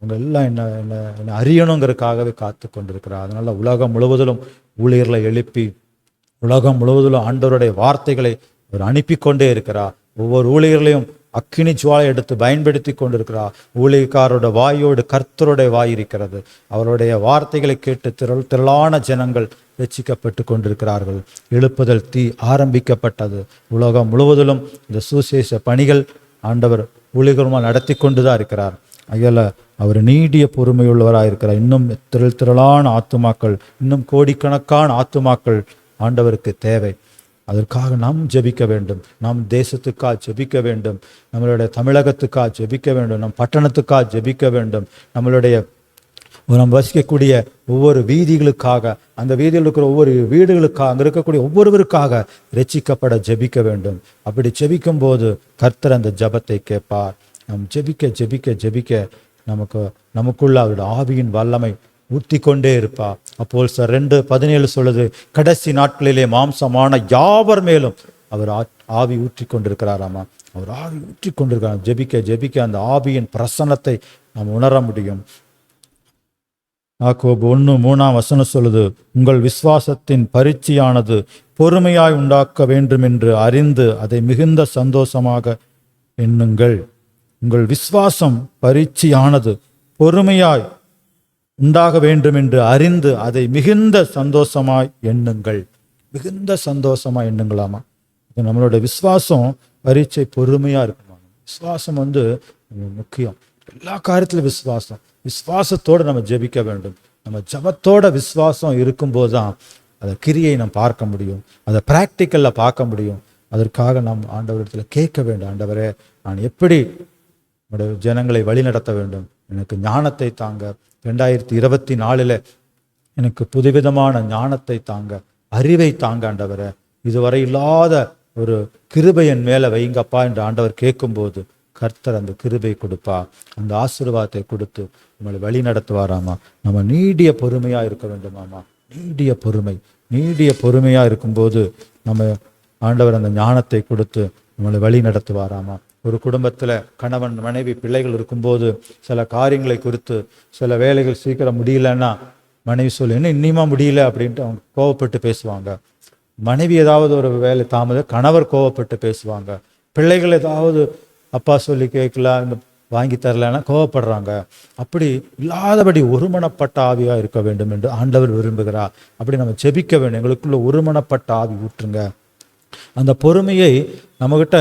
அவங்க எல்லாம் என்ன அறியணுங்கிறதுக்காகவே காத்து கொண்டிருக்கிறார். அதனால உலகம் முழுவதிலும் ஊழியர்களை எழுப்பி உலகம் முழுவதிலும் ஆண்டவருடைய வார்த்தைகளை அவர் அனுப்பி கொண்டே இருக்கிறார். ஒவ்வொரு ஊழியர்களையும் அக்கினி ஜுவாலை எடுத்து பயன்படுத்தி கொண்டிருக்கிறார். ஊழியக்காரோட வாயோடு கர்த்தருடைய வாய் இருக்கிறது. அவருடைய வார்த்தைகளை கேட்டு திரளான ஜனங்கள் ரட்சிக்கப்பட்டு கொண்டிருக்கிறார்கள். எழுப்புதல் தீ ஆரம்பிக்கப்பட்டது. உலகம் முழுவதிலும் இந்த சுசேஷ பணிகள் ஆண்டவர் ஊழியர்களும் நடத்தி கொண்டுதான் இருக்கிறார். அதில் அவர் நீடிய பொறுமையுள்ளவராக இருக்கிறார். இன்னும் திரளான ஆத்துமாக்கள், இன்னும் கோடிக்கணக்கான ஆத்துமாக்கள் ஆண்டவருக்கு தேவை. அதற்காக நாம் ஜெபிக்க வேண்டும். நம் தேசத்துக்காக ஜெபிக்க வேண்டும். நம்மளுடைய தமிழகத்துக்காக ஜெபிக்க வேண்டும். நம் பட்டணத்துக்காக ஜெபிக்க வேண்டும். நம்மளுடைய நம்ம வசிக்கக்கூடிய ஒவ்வொரு வீதிகளுக்காக, அந்த வீதியில் இருக்கிற ஒவ்வொரு வீடுகளுக்காக, அங்கே இருக்கக்கூடிய ஒவ்வொருவருக்காக ரட்சிக்கப்பட ஜெபிக்க வேண்டும். அப்படி ஜெபிக்கும் போது கர்த்தர் அந்த ஜெபத்தை கேட்பார். நம் ஜெபிக்க ஜெபிக்க ஜெபிக்க நமக்குள்ள அவருடைய ஆவியின் வல்லமை ஊற்றி கொண்டே இருப்பார். அப்போஸ்தலர் 2:17 சொல்லுது, கடைசி நாட்களிலே மாம்சமான யாவர் மேலும் அவர் ஆவி ஊற்றி கொண்டிருக்கிறாராமா. அவர் ஆவி ஊற்றி கொண்டிருக்கிறார். ஜெபிக்க ஜெபிக்க அந்த ஆவியின் பிரசன்னத்தை நாம் உணர முடியும். யாக்கோபு 1:3 சொல்லுது, உங்கள் விசுவாசத்தின் பரீட்சையானது பொறுமையாய் உண்டாக்க வேண்டும் என்று அறிந்து அதை மிகுந்த சந்தோஷமாக எண்ணுங்கள். உங்கள் விசுவாசம் பரீட்சையானது பொறுமையாய் உண்டாக வேண்டும் என்று அறிந்து அதை மிகுந்த சந்தோஷமாய் எண்ணுங்கள். மிகுந்த சந்தோஷமாய் எண்ணுங்களாமா. நம்மளுடைய விசுவாசம் பரீட்சை பொறுமையா இருக்குமா. விசுவாசம் முக்கியம். எல்லா காரியத்திலும் விசுவாசத்தோடு நம்ம ஜெபிக்க வேண்டும். நம்ம ஜெபத்தோட விசுவாசம் இருக்கும்போது தான் அதை கிரியை நம்ம பார்க்க முடியும், அதை ப்ராக்டிக்கலில் பார்க்க முடியும். அதற்காக நாம் ஆண்டவரிடத்தில் கேட்க வேண்டும். ஆண்டவரே, நான் எப்படி என்னுடைய ஜனங்களை வழி நடத்த வேண்டும், எனக்கு ஞானத்தை தாங்க. 2024 எனக்கு புதுவிதமான ஞானத்தை தாங்க, அறிவை தாங்க ஆண்டவரே. இதுவரை இல்லாத ஒரு கிருபை என் மேலே வைங்கப்பா என்று ஆண்டவர் கேட்கும்போது கர்த்தர் அந்த கிருபை கொடுப்பா, அந்த ஆசீர்வாதத்தை கொடுத்து நம்மளை வழி நடத்துவாராமா. நம்ம நீடிய பொறுமையாக இருக்க வேண்டுமாமா. நீடிய பொறுமையாக இருக்கும்போது நம்ம ஆண்டவர் அந்த ஞானத்தை கொடுத்து நம்மளை வழி நடத்துவாராமா. ஒரு குடும்பத்தில் கணவன் மனைவி பிள்ளைகள் இருக்கும்போது சில காரியங்களை குறித்து சில வேலைகள் சீக்கிரம் முடியலன்னா மனைவி சொல்லு, என்ன இன்னிமா முடியல அப்படின்ட்டு அவங்க கோவப்பட்டு பேசுவாங்க. மனைவி ஏதாவது ஒரு வேலை தாமதம் கணவர் கோவப்பட்டு பேசுவாங்க. பிள்ளைகள் ஏதாவது அப்பா சொல்லி கேட்கல, இந்த வாங்கி தரலன்னா கோவப்படுறாங்க. அப்படி இல்லாதபடி ஒருமனப்பட்ட ஆவியாக இருக்க வேண்டும் என்று ஆண்டவர் விரும்புகிறார். அப்படி நம்ம ஜெபிக்க வேண்டும். எங்களுக்குள்ள ஒருமனப்பட்ட ஆவி ஊற்றுங்க. அந்த பொறுமையை நம்மகிட்ட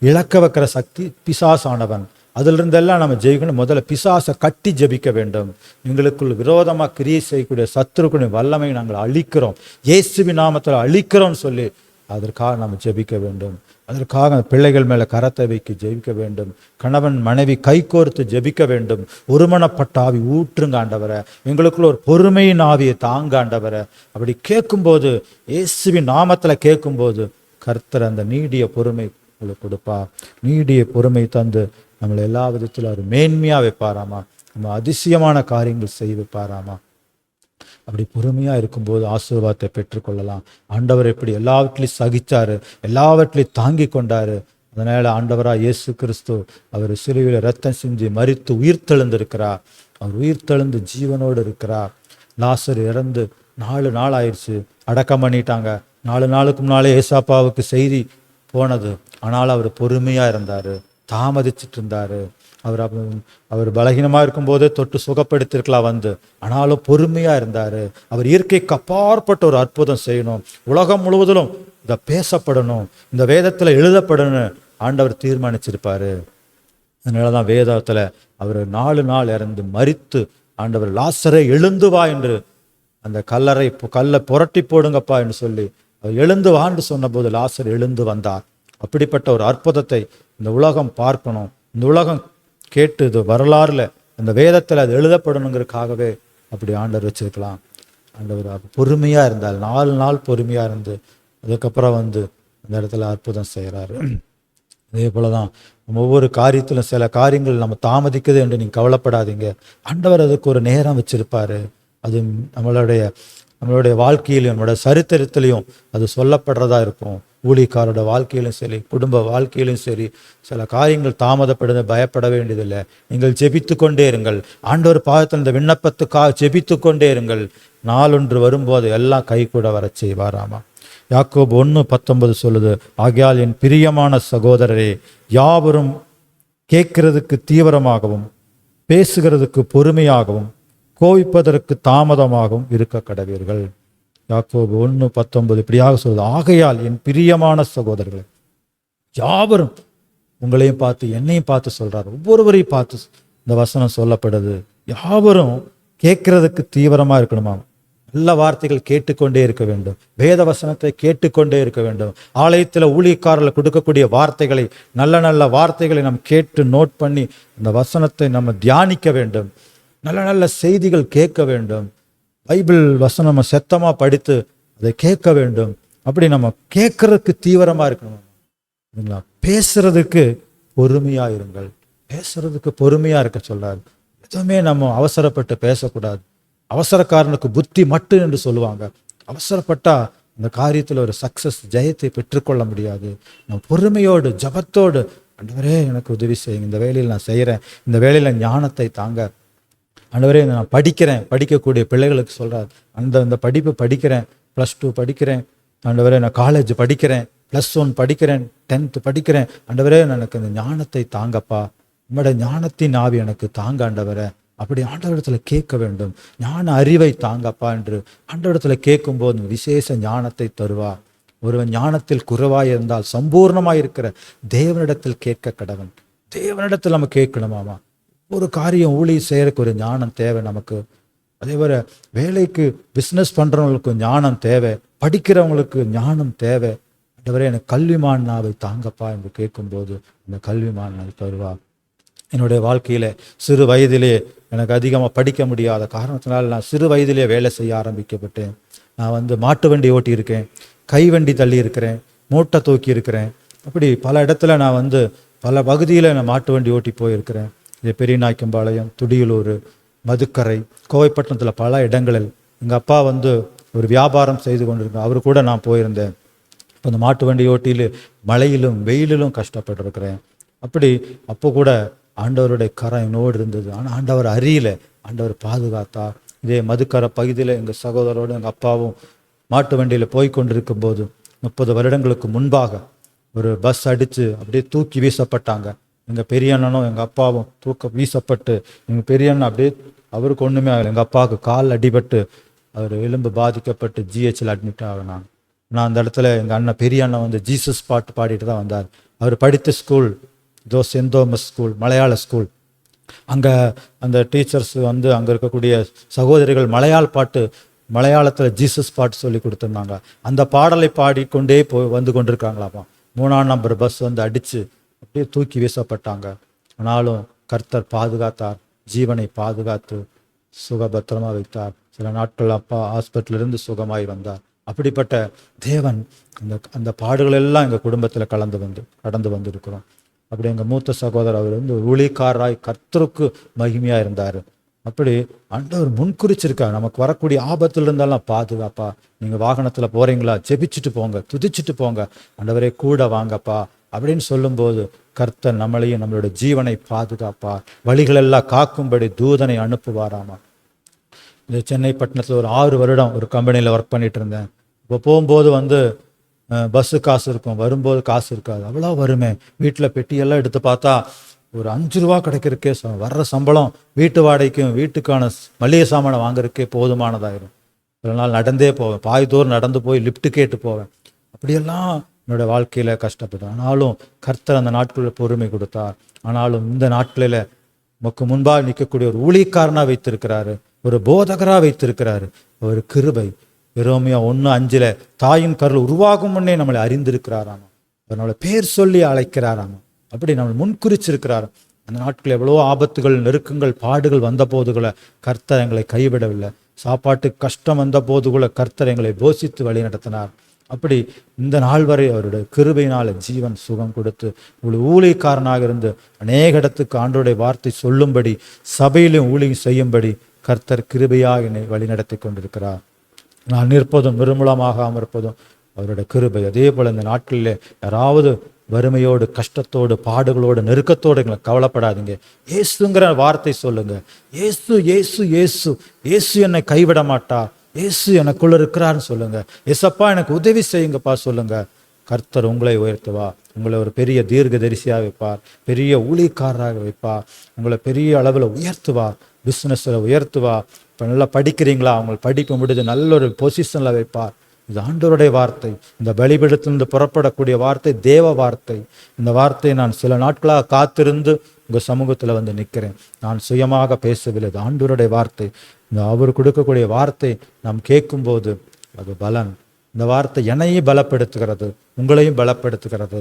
இழக்க வைக்கிற சக்தி பிசாசானவன். அதிலிருந்தெல்லாம் நம்ம ஜெயிக்கணும். முதல்ல பிசாசை கட்டி ஜெபிக்க வேண்டும். எங்களுக்குள் விரோதமாக கிரியை செய்யக்கூடிய சத்துருக்குடைய வல்லமை நாங்கள் அழிக்கிறோம், இயேசுவின் நாமத்தில் அழிக்கிறோம்னு சொல்லி அதற்காக நம்ம ஜெபிக்க வேண்டும். அதற்காக பிள்ளைகள் மேலே கரத்தை வைக்க ஜெபிக்க வேண்டும். கணவன் மனைவி கைகோர்த்து ஜெபிக்க வேண்டும். ஒருமனப்பட்ட ஆவி ஊற்றுங்க ஆண்டவரை. எங்களுக்குள்ள ஒரு பொறுமையின் ஆவியை தாங்க ஆண்டவரை. அப்படி கேட்கும்போது, இயேசுவின் நாமத்தில் கேட்கும்போது கர்த்தர் அந்த நீடிய பொறுமை உங்களுக்கு கொடுப்பா. நீடிய பொறுமை தந்து நம்மளை எல்லா விதத்திலும் அவர் மேன்மையாக வைப்பாராமா. நம்ம அதிசயமான காரியங்கள் செய்ய வைப்பாராமா. அப்படி பொறுமையாக இருக்கும்போது ஆசீர்வாதத்தை பெற்றுக்கொள்ளலாம். ஆண்டவர் எப்படி எல்லாவற்றிலையும் சகிச்சாரு, எல்லாவற்றிலையும் தாங்கி கொண்டாரு. அதனால் ஆண்டவராக இயேசு கிறிஸ்து அவர் சிலுவையில் இரத்தம் சிந்தி மரித்து உயிர்த்தெழுந்திருக்கிறார். அவர் உயிர்த்தெழுந்து ஜீவனோடு இருக்கிறார். லாசர் இறந்து 4 நாள் ஆயிடுச்சு, அடக்கம் பண்ணிட்டாங்க. 4 நாளுக்கு முன்னாலே ஏசாப்பாவுக்கு செய்தி போனது. ஆனால் அவர் பொறுமையாக இருந்தார், தாமதிச்சுட்டு இருந்தார். அவர் பலகீனமாக இருக்கும்போதே தொட்டு சுகப்படுத்திருக்கலாம் ஆனாலும் பொறுமையாக இருந்தார். அவர் இயற்கைக்கு அப்பாற்பட்ட ஒரு அற்புதம் செய்யணும், உலகம் முழுவதிலும் இதை பேசப்படணும், இந்த வேதத்தில் எழுதப்படணும் ஆண்டவர் தீர்மானிச்சிருப்பார். அதனால தான் வேதத்தில் அவர் 4 நாள் இறந்து மரித்து ஆண்டவர் லாசரை எழுந்து வா என்று அந்த கல்லை புரட்டி போடுங்கப்பா என்று சொல்லி அவர் எழுந்து வான்னு சொன்னபோது லாசர் எழுந்து வந்தார். அப்படிப்பட்ட ஒரு அற்புதத்தை இந்த உலகம் பார்க்கணும், இந்த உலகம் கேட்டு இது வரலாறுல அந்த வேதத்தில் அது எழுதப்படணுங்கிறதுக்காகவே அப்படி ஆண்டவர் வச்சிருக்கலாம். ஆண்டவர் பொறுமையாக இருந்தால் 4 நாள் பொறுமையாக இருந்து அதுக்கப்புறம் அந்த இடத்துல அற்புதம் செய்கிறாரு. அதே போல தான் நம்ம ஒவ்வொரு காரியத்திலும் சில காரியங்கள் நம்ம தாமதிக்குது என்று நீங்கள் கவலைப்படாதீங்க. ஆண்டவர் அதுக்கு ஒரு நேரம் வச்சிருப்பாரு. அது நம்மளுடைய வாழ்க்கையிலையும் நம்மளோட சரித்திரத்திலையும் அது சொல்லப்படுறதா இருக்கும். ஊழியக்காரோட வாழ்க்கையிலும் சரி, குடும்ப வாழ்க்கையிலும் சரி, சில காரியங்கள் தாமதப்படுது பயப்பட வேண்டியதில்லை. நீங்கள் ஜெபித்து கொண்டே இருங்கள். ஆண்டவர் பாதத்தில் இந்த விண்ணப்பத்துக்காக ஜெபித்து கொண்டே இருங்கள். நாளொன்று வரும்போது எல்லாம் கை கூட வர செய்வாராமா. யாக்கோபு 1:19 சொல்லுது, ஆகையால் என் பிரியமான சகோதரரே, யாவரும் கேட்கிறதுக்கு தீவிரமாகவும் பேசுகிறதுக்கு பொறுமையாகவும் கோவிப்பதற்கு தாமதமாகவும் இருக்க கடவீர்கள். யாக்கோபு 1:19 இப்படியாக சொல்லுது, ஆகையால் என் பிரியமான சகோதரர்கள் யாவரும், உங்களையும் பார்த்து என்னையும் பார்த்து சொல்றாரு, ஒவ்வொருவரையும் பார்த்து இந்த வசனம் சொல்லப்படுது. யாவரும் கேட்கறதுக்கு தீவிரமா இருக்கணுமா. நல்ல வார்த்தைகள் கேட்டுக்கொண்டே இருக்க வேண்டும். வேத வசனத்தை கேட்டுக்கொண்டே இருக்க வேண்டும். ஆலயத்தில் ஊழியக்காரர்கள் கொடுக்கக்கூடிய வார்த்தைகளை, நல்ல நல்ல வார்த்தைகளை நாம் கேட்டு நோட் பண்ணி அந்த வசனத்தை நம்ம தியானிக்க வேண்டும். நல்ல நல்ல செய்திகள் கேட்க வேண்டும். பைபிள் வசனம் நம்ம செத்தமாக படித்து அதை கேட்க வேண்டும். அப்படி நம்ம கேட்கறதுக்கு தீவிரமாக இருக்கணும். இல்லைங்களா? பேசுறதுக்கு பொறுமையாக இருங்கள். பேசுறதுக்கு பொறுமையாக இருக்க சொல்றாரு. எதுவுமே நம்ம அவசரப்பட்டு பேசக்கூடாது. அவசரக்காரனுக்கு புத்தி மட்டும் என்று சொல்லுவாங்க. அவசரப்பட்டா அந்த காரியத்தில் ஒரு சக்சஸ், ஜெயத்தை பெற்றுக்கொள்ள முடியாது. நம்ம பொறுமையோடு ஜபத்தோடு, ஆண்டவரே எனக்கு உதவி செய்யுங்க, இந்த வேலையில் நான் செய்கிறேன், இந்த வேலையில் ஞானத்தை தாங்க, ஆண்டவரே நான் படிக்கிறேன். படிக்கக்கூடிய பிள்ளைகளுக்கு சொல்கிறார், அந்த படிப்பு படிக்கிறேன், +2 படிக்கிறேன், ஆண்டவரே நான் காலேஜ் படிக்கிறேன், +1 படிக்கிறேன், 10th படிக்கிறேன், ஆண்டவரே எனக்கு இந்த ஞானத்தை தாங்கப்பா, உங்களோட ஞானத்தின் ஆவி எனக்கு தாங்க ஆண்டவரே. அப்படி ஆண்டவரிடத்தில் கேட்க வேண்டும். ஞான அறிவை தாங்கப்பா என்று ஆண்டவரிடத்தில் கேட்கும்போது விசேஷ ஞானத்தை தருவா. ஒருவன் ஞானத்தில் குறைவாய் இருந்தால் சம்பூர்ணமாய் இருக்கிற தேவனிடத்தில் கேட்க கடவன். தேவனிடத்தில் நம்ம கேட்கணுமாமா. ஒரு காரியம் ஊழியம் செய்யறதுக்கு ஒரு ஞானம் தேவை நமக்கு. அதே போல வேலைக்கு பிஸ்னஸ் பண்றவங்களுக்கு ஞானம் தேவை, படிக்கிறவங்களுக்கு ஞானம் தேவை. ஆண்டவரே எனக்கு கல்விமானாவை தாங்கப்பா என்று கேட்கும்போது அந்த கல்விமானாவை தருவா. என்னுடைய வாழ்க்கையில் சிறு வயதிலே எனக்கு அதிகமாக படிக்க முடியாத காரணத்தினால் நான் சிறு வயதிலே வேலை செய்ய ஆரம்பிக்கப்பட்டேன். நான் மாட்டு வண்டி ஓட்டி இருக்கேன், கை வண்டி தள்ளி இருக்கிறேன், மூட்டை தூக்கி இருக்கிறேன். அப்படி பல இடத்துல நான் பல பகுதியில் நான் மாட்டு வண்டி ஓட்டி போயிருக்கிறேன். இது பெரியநாய்க்கம்பாளையம், துடியலூர், மதுக்கரை, கோவைப்பட்டினத்தில் பல இடங்களில் எங்கள் அப்பா ஒரு வியாபாரம் செய்து கொண்டிருக்கேன். அவர் கூட நான் போயிருந்தேன். இப்போ அந்த மாட்டு வண்டி ஓட்டியில் மழையிலும் வெயிலிலும் கஷ்டப்பட்டிருக்கிறேன். அப்படி அப்போ கூட ஆண்டவருடைய கரம் என்னோடு இருந்தது. ஆனால் ஆண்டவர் அறியல, ஆண்டவர் பாதுகாத்தார். இதே மதுக்கரை பகுதியில் எங்கள் சகோதரோடு எங்கள் அப்பாவும் மாட்டு வண்டியில் போய் கொண்டிருக்கும் போது 30 வருடங்களுக்கு முன்பாக ஒரு பஸ் அடித்து அப்படியே தூக்கி வீசப்பட்டாங்க. எங்கள் பெரிய அண்ணனும் எங்கள் அப்பாவும் வீசப்பட்டு, எங்கள் பெரிய அண்ணன் அப்படியே அவருக்கு ஒன்றுமே ஆகலை. எங்கள் அப்பாவுக்கு கால் அடிபட்டு அவர் எலும்பு பாதிக்கப்பட்டு ஜிஹெச்சில் அட்மிட் ஆகினாங்க. நான் அந்த இடத்துல எங்கள் அண்ணன் பெரிய அண்ணன் ஜீசஸ் பாட்டு பாடிட்டு தான் வந்தார். அவர் படித்த ஸ்கூல் சென்ட் தோமஸ் ஸ்கூல், மலையாள ஸ்கூல். அங்கே அந்த டீச்சர்ஸ் அங்கே இருக்கக்கூடிய சகோதரிகள் மலையாளத்தில் ஜீசஸ் பாட்டு சொல்லி கொடுத்துருந்தாங்க. அந்த பாடலை பாடிக்கொண்டே வந்து கொண்டிருக்காங்களாமா. 3ஆம் நம்பர் பஸ் அடித்து அப்படியே தூக்கி வீசப்பட்டாங்க. ஆனாலும் கர்த்தர் பாதுகாத்தார், ஜீவனை பாதுகாத்து சுகபத்திரமாக வைத்தார். சில நாட்கள் அப்பா ஹாஸ்பிட்டலிருந்து சுகமாய் வந்தார். அப்படிப்பட்ட தேவன் அந்த பாடுகள் எல்லாம் எங்கள் குடும்பத்தில் கடந்து வந்திருக்கிறோம். அப்படி எங்கள் மூத்த சகோதரர் அவர் ஊழியக்காரராய் கர்த்தருக்கு மகிமையாக இருந்தார். அப்படி ஆண்டவர் முன்குறிச்சிருக்கார், நமக்கு வரக்கூடிய ஆபத்தில் இருந்தாலும் பாதுகாப்பா. நீங்கள் வாகனத்தில் போகிறீங்களா, ஜெபிச்சுட்டு போங்க, துதிச்சுட்டு போங்க, ஆண்டவரே கூட வாங்கப்பா அப்படின்னு சொல்லும்போது கர்த்தர் நம்மளையும் நம்மளுடைய ஜீவனை பாதுகாப்பார். வழிகளெல்லாம் காக்கும்படி தூதனை அனுப்புவாராமா. இந்த சென்னை பட்டணத்தில் ஒரு 6 வருடம் ஒரு கம்பெனியில் ஒர்க் பண்ணிட்டு இருந்தேன். இப்போ போகும்போது பஸ்ஸு காசு இருக்கும், வரும்போது காசு இருக்காது, அவ்வளோ வருமே. வீட்டில் பெட்டியெல்லாம் எடுத்து பார்த்தா ஒரு 5 ரூபா கிடைக்கிறதுக்கே வர்ற சம்பளம் வீட்டு வாடகைக்கும் வீட்டுக்கான மளிகை சாமானை வாங்குறதுக்கே போதுமானதாயிரும். சில நாள் நடந்தே போவேன், பாதி தூரம் நடந்து போய் லிஃப்ட்டு கேட்டு போவேன். அப்படியெல்லாம் என்னோட வாழ்க்கையில் கஷ்டப்பட்டேன். ஆனாலும் கர்த்தர் அந்த நாட்களில் பொறுமை கொடுத்தார். ஆனாலும் இந்த நாட்களில் நமக்கு முன்பாக நிற்கக்கூடிய ஒரு ஊழியக்காரனாக வைத்திருக்கிறாரு, ஒரு போதகராக வைத்திருக்கிறாரு. ஒரு கிருபை. எரேமியா 1:5 தாயின் கருள் உருவாகும் முன்னே நம்மளை அறிந்திருக்கிறாராமா, நம்மளை பேர் சொல்லி அழைக்கிறாராமா. அப்படி நம்மளை முன்குறிச்சிருக்கிறார். அந்த நாட்கள் எவ்வளோ ஆபத்துகள், நெருக்கங்கள், பாடுகள் வந்த போதுகளை கர்த்தர் எங்களை கைவிடவில்லை. சாப்பாட்டுக்கு கஷ்டம் வந்த போதுகளை கர்த்தர் எங்களை போஷித்து வழி நடத்தினார். அப்படி இந்த நாள் வரை அவருடைய கிருபையினால ஜீவன் சுகம் கொடுத்து ஒரு ஊழியக்காரனாக இருந்து அநேக இடத்துக்கு ஆண்டவருடைய வார்த்தை சொல்லும்படி, சபையிலும் ஊழியம் செய்யும்படி கர்த்தர் கிருபையாக என்னை வழி நடத்தி கொண்டிருக்கிறார். நான் நிற்பதும் நிர்மூலமாகாமல் இருப்பதும் அவருடைய கிருபை. அதே போல் இந்த நாட்களில் யாராவது வறுமையோடு, கஷ்டத்தோடு, பாடுகளோடு, நெருக்கத்தோடு எங்களை கவலைப்படாதீங்க. இயேசுங்கிற வார்த்தை சொல்லுங்க. இயேசு இயேசு இயேசு இயேசு என்னை கைவிட மாட்டார், இயேசு எனக்குள்ள இருக்கிறான்னு சொல்லுங்க. ஏசப்பா எனக்கு உதவி செய்யுங்கப்பா சொல்லுங்க. கர்த்தர் உங்களை உயர்த்துவா, உங்களை ஒரு பெரிய தீர்க்கதரிசியாக வைப்பார், பெரிய ஊழியக்காரராக வைப்பார், உங்களை பெரிய அளவில் உயர்த்துவார், பிஸ்னஸில் உயர்த்துவார். இப்போ நல்லா படிக்கிறீங்களா, அவங்களை படிப்பு முடிஞ்சு நல்ல ஒரு பொசிஷனில் வைப்பார். இது ஆண்டவருடைய வார்த்தை. இந்த பலிபீடத்திலிருந்து புறப்படக்கூடிய வார்த்தை தேவ வார்த்தை. இந்த வார்த்தையை நான் சில நாட்களாக காத்திருந்து உங்கள் சமூகத்தில் வந்து நிற்கிறேன். நான் சுயமாக பேசவில்லை, இது ஆண்டவருடைய வார்த்தை. இந்த அவர் கொடுக்கக்கூடிய வார்த்தை நாம் கேட்கும்போது அது பலன். இந்த வார்த்தை என்னையும் பலப்படுத்துகிறது, உங்களையும் பலப்படுத்துகிறது.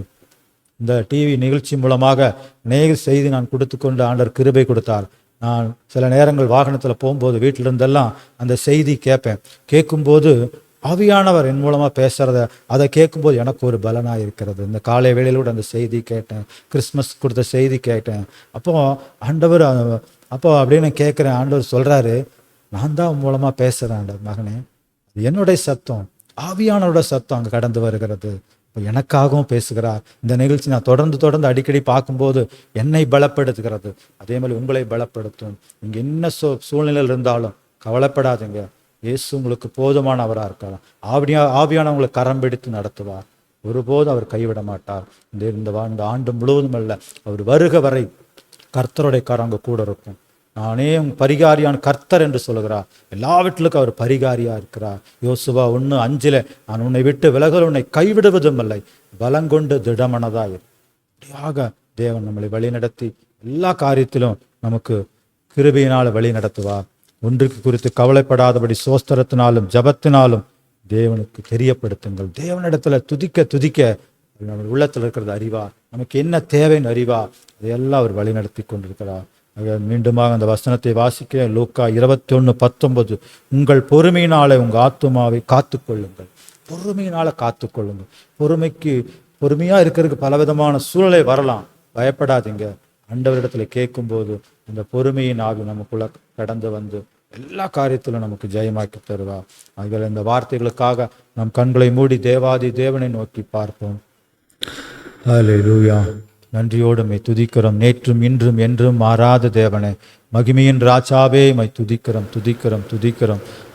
இந்த டிவி நிகழ்ச்சி மூலமாக அநேக செய்தி நான் கொடுத்து கொண்டு ஆண்டவர் கிருபை கொடுத்தார். நான் சில நேரங்கள் வாகனத்தில் போகும்போது வீட்டிலிருந்தெல்லாம் அந்த செய்தி கேட்பேன். கேட்கும்போது ஆவியானவர் என் மூலமாக பேசுகிறத அதை கேட்கும்போது எனக்கு ஒரு பலனாக இருக்கிறது. இந்த காலை வேளையில் கூட அந்த செய்தி கேட்டேன், கிறிஸ்மஸ் கொடுத்த செய்தி கேட்டேன். ஆண்டவர் அப்படின்னு கேட்குறேன். ஆண்டவர் சொல்கிறாரு, நான் தான் மூலமாக பேசுகிறேன் மகனே, என்னுடைய சத்தம், ஆவியானவரோட சத்தம் அங்கே கடந்து வருகிறது. இப்போ எனக்காகவும் பேசுகிறார். இந்த நிகழ்ச்சி நான் தொடர்ந்து அடிக்கடி பார்க்கும்போது என்னை பலப்படுத்துகிறது, அதே மாதிரி உங்களை பலப்படுத்தும். நீங்கள் என்ன சூழ்நிலையில் இருந்தாலும் கவலைப்படாதீங்க, இயேசு உங்களுக்கு போதுமானவராக இருக்கார். ஆவியானவங்களை கரம் பிடித்து நடத்துவார், ஒருபோதும் அவர் கைவிட மாட்டார். இந்த ஆண்டு முழுவதும் அல்ல, அவர் வருக வரை கர்த்தருடைய கரம் அங்கே கூட இருக்கும். நானே உன் பரிகாரியான கர்த்தர் என்று சொல்கிறார். எல்லாவற்றிலுக்கும் அவர் பரிகாரியா இருக்கிறார். யோசுவா 1:5 நான் உன்னை விட்டு விலகல், உன்னை கைவிடுவதும் இல்லை, பலங்கொண்டு திடமனதாய். இப்படியாக தேவன் நம்மளை வழி நடத்தி எல்லா காரியத்திலும் நமக்கு கிருபையினால் வழி நடத்துவார். ஒன்றுக்கு குறித்து கவலைப்படாதபடி சோஸ்திரத்தினாலும் ஜபத்தினாலும் தேவனுக்கு தெரியப்படுத்துங்கள். தேவனிடத்துல துதிக்க நம்ம உள்ளத்தில் இருக்கிறது அறிவார். நமக்கு என்ன தேவைன்னு அறிவார். அதையெல்லாம் அவர் வழி நடத்தி கொண்டிருக்கிறார். மீண்டுமாக அந்த வசனத்தை வாசிக்க, லூக்கா 21:19 உங்கள் பொறுமையினாலே உங்கள் ஆத்துமாவை காத்துக்கொள்ளுங்கள். பொறுமையினால காத்துக்கொள்ளுங்கள். பொறுமையாக இருக்கிறதுக்கு பலவிதமான சூழ்நிலை வரலாம், பயப்படாதீங்க. ஆண்டவரிடத்துல கேட்கும்போது அந்த பொறுமையின் ஆவி நமக்குள்ள கடந்து வந்து எல்லா காரியத்திலும் நமக்கு ஜெயமாக்கி தருவார். ஆகிய இந்த வார்த்தைகளுக்காக நம் கண்களை மூடி தேவாதி தேவனை நோக்கி பார்ப்போம். ஹல்லேலூயா. நன்றியோடு மை துதிக்கிறோம். நேற்றும் இன்றும் என்றும் மாறாத தேவனே, மகிமையின் ராஜாவே, மை துதிக்கிறோம்.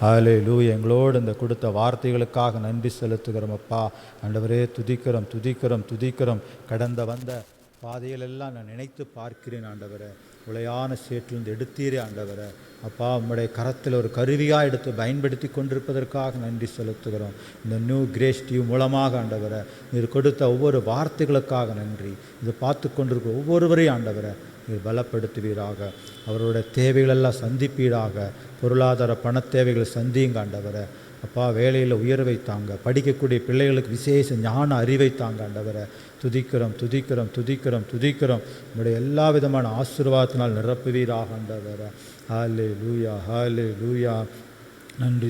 ஹல்லேலூயா. எங்களோடு இந்த கொடுத்த வார்த்தைகளுக்காக நன்றி செலுத்துகிறோம் அப்பா. ஆண்டவரே துதிக்கிறோம். கடந்த வந்த பாதைகளெல்லாம் நான் நினைத்து பார்க்கிறேன் ஆண்டவரே. உளையான சேற்றிலிருந்து எடுத்தீரே ஆண்டவரே. அப்பா, உம்முடைய கரத்தில் ஒரு கருவியாக எடுத்து பயன்படுத்தி கொண்டிருப்பதற்காக நன்றி செலுத்துகிறோம். இந்த நியூ கிரேஸ் டிவி மூலமாக ஆண்டவரை நீர் கொடுத்த ஒவ்வொரு வார்த்தைகளுக்காக நன்றி. இது பார்த்து கொண்டிருக்கிற ஒவ்வொருவரையும் ஆண்டவரை நீர் பலப்படுத்துவீராக. அவருடைய தேவைகளெல்லாம் சந்திப்பீராக. பொருளாதார பண தேவைகளை சந்தியுங்க ஆண்டவரை. அப்பா, வேலையில் உயர்வை தாங்க, படிக்கக்கூடிய பிள்ளைகளுக்கு விசேஷ ஞான அறிவை தாங்க ஆண்டவரை. துதிக்கிறோம். உங்களுடைய எல்லா விதமான ஆசீர்வாதத்தினால் நிரப்புவீராக ஆண்டவரை. ஹல்லேலூயா. நன்றி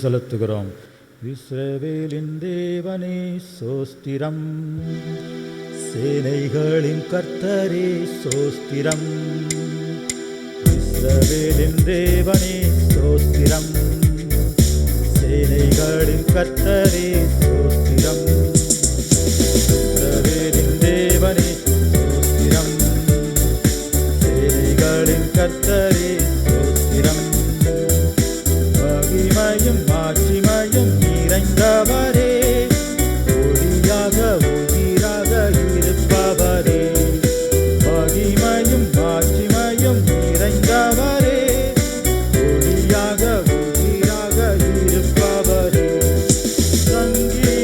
செலுத்துகிறோம். இஸ்ரவேலின் தேவனே சோஸ்திரம், சேனைகளின் கர்த்தரே சோஸ்திரம். இஸ்ரவேலின் தேவனே சோஸ்திரம், சேனைகளின் கர்த்தரே சோஸ்திரம். இஸ்ரவேலின் தேவனே சோஸ்திரம், சேனைகளின் கர்த்தரே சோஸ்திரம். மகிமையும் மாட்சிமையும் நிறைந்தவரே, ஒளியாக உயிராக இருப்பவரே. மகிமையும் மாட்சிமையும் நிறைந்தவரே, ஒளியாக உயிராக இருப்பவரே. சங்கீத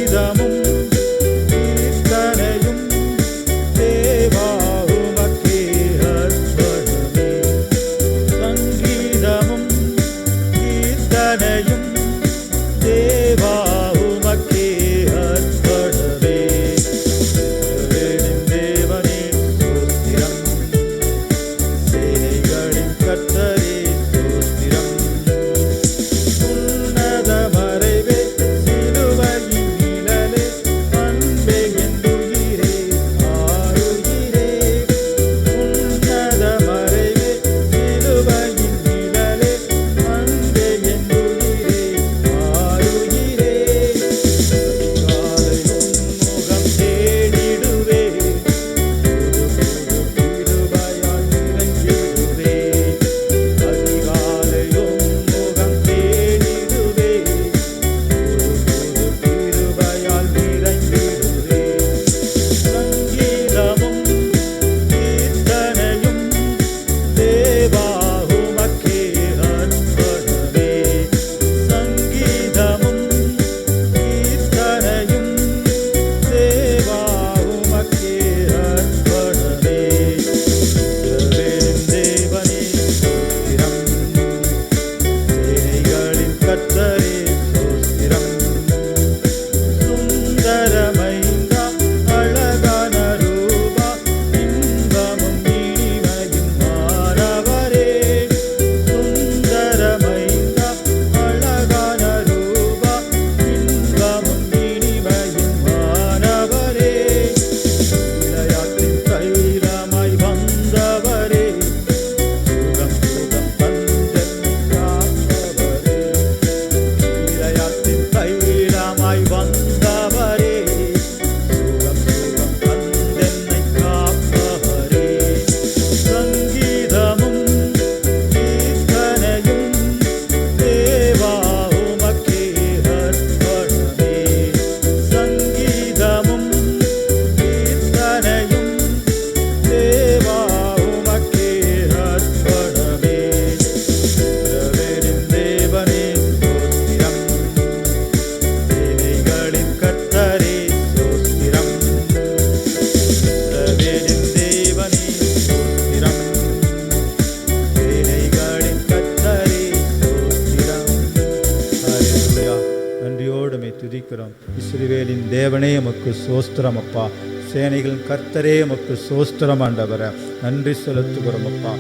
தேவனே உமக்கு சோஸ்திரம் அப்பா. சேனைகளின் கர்த்தரே உமக்கு சோஸ்திரம் ஆண்டவரே. நன்றி செலுத்துகிறோம் அப்பா,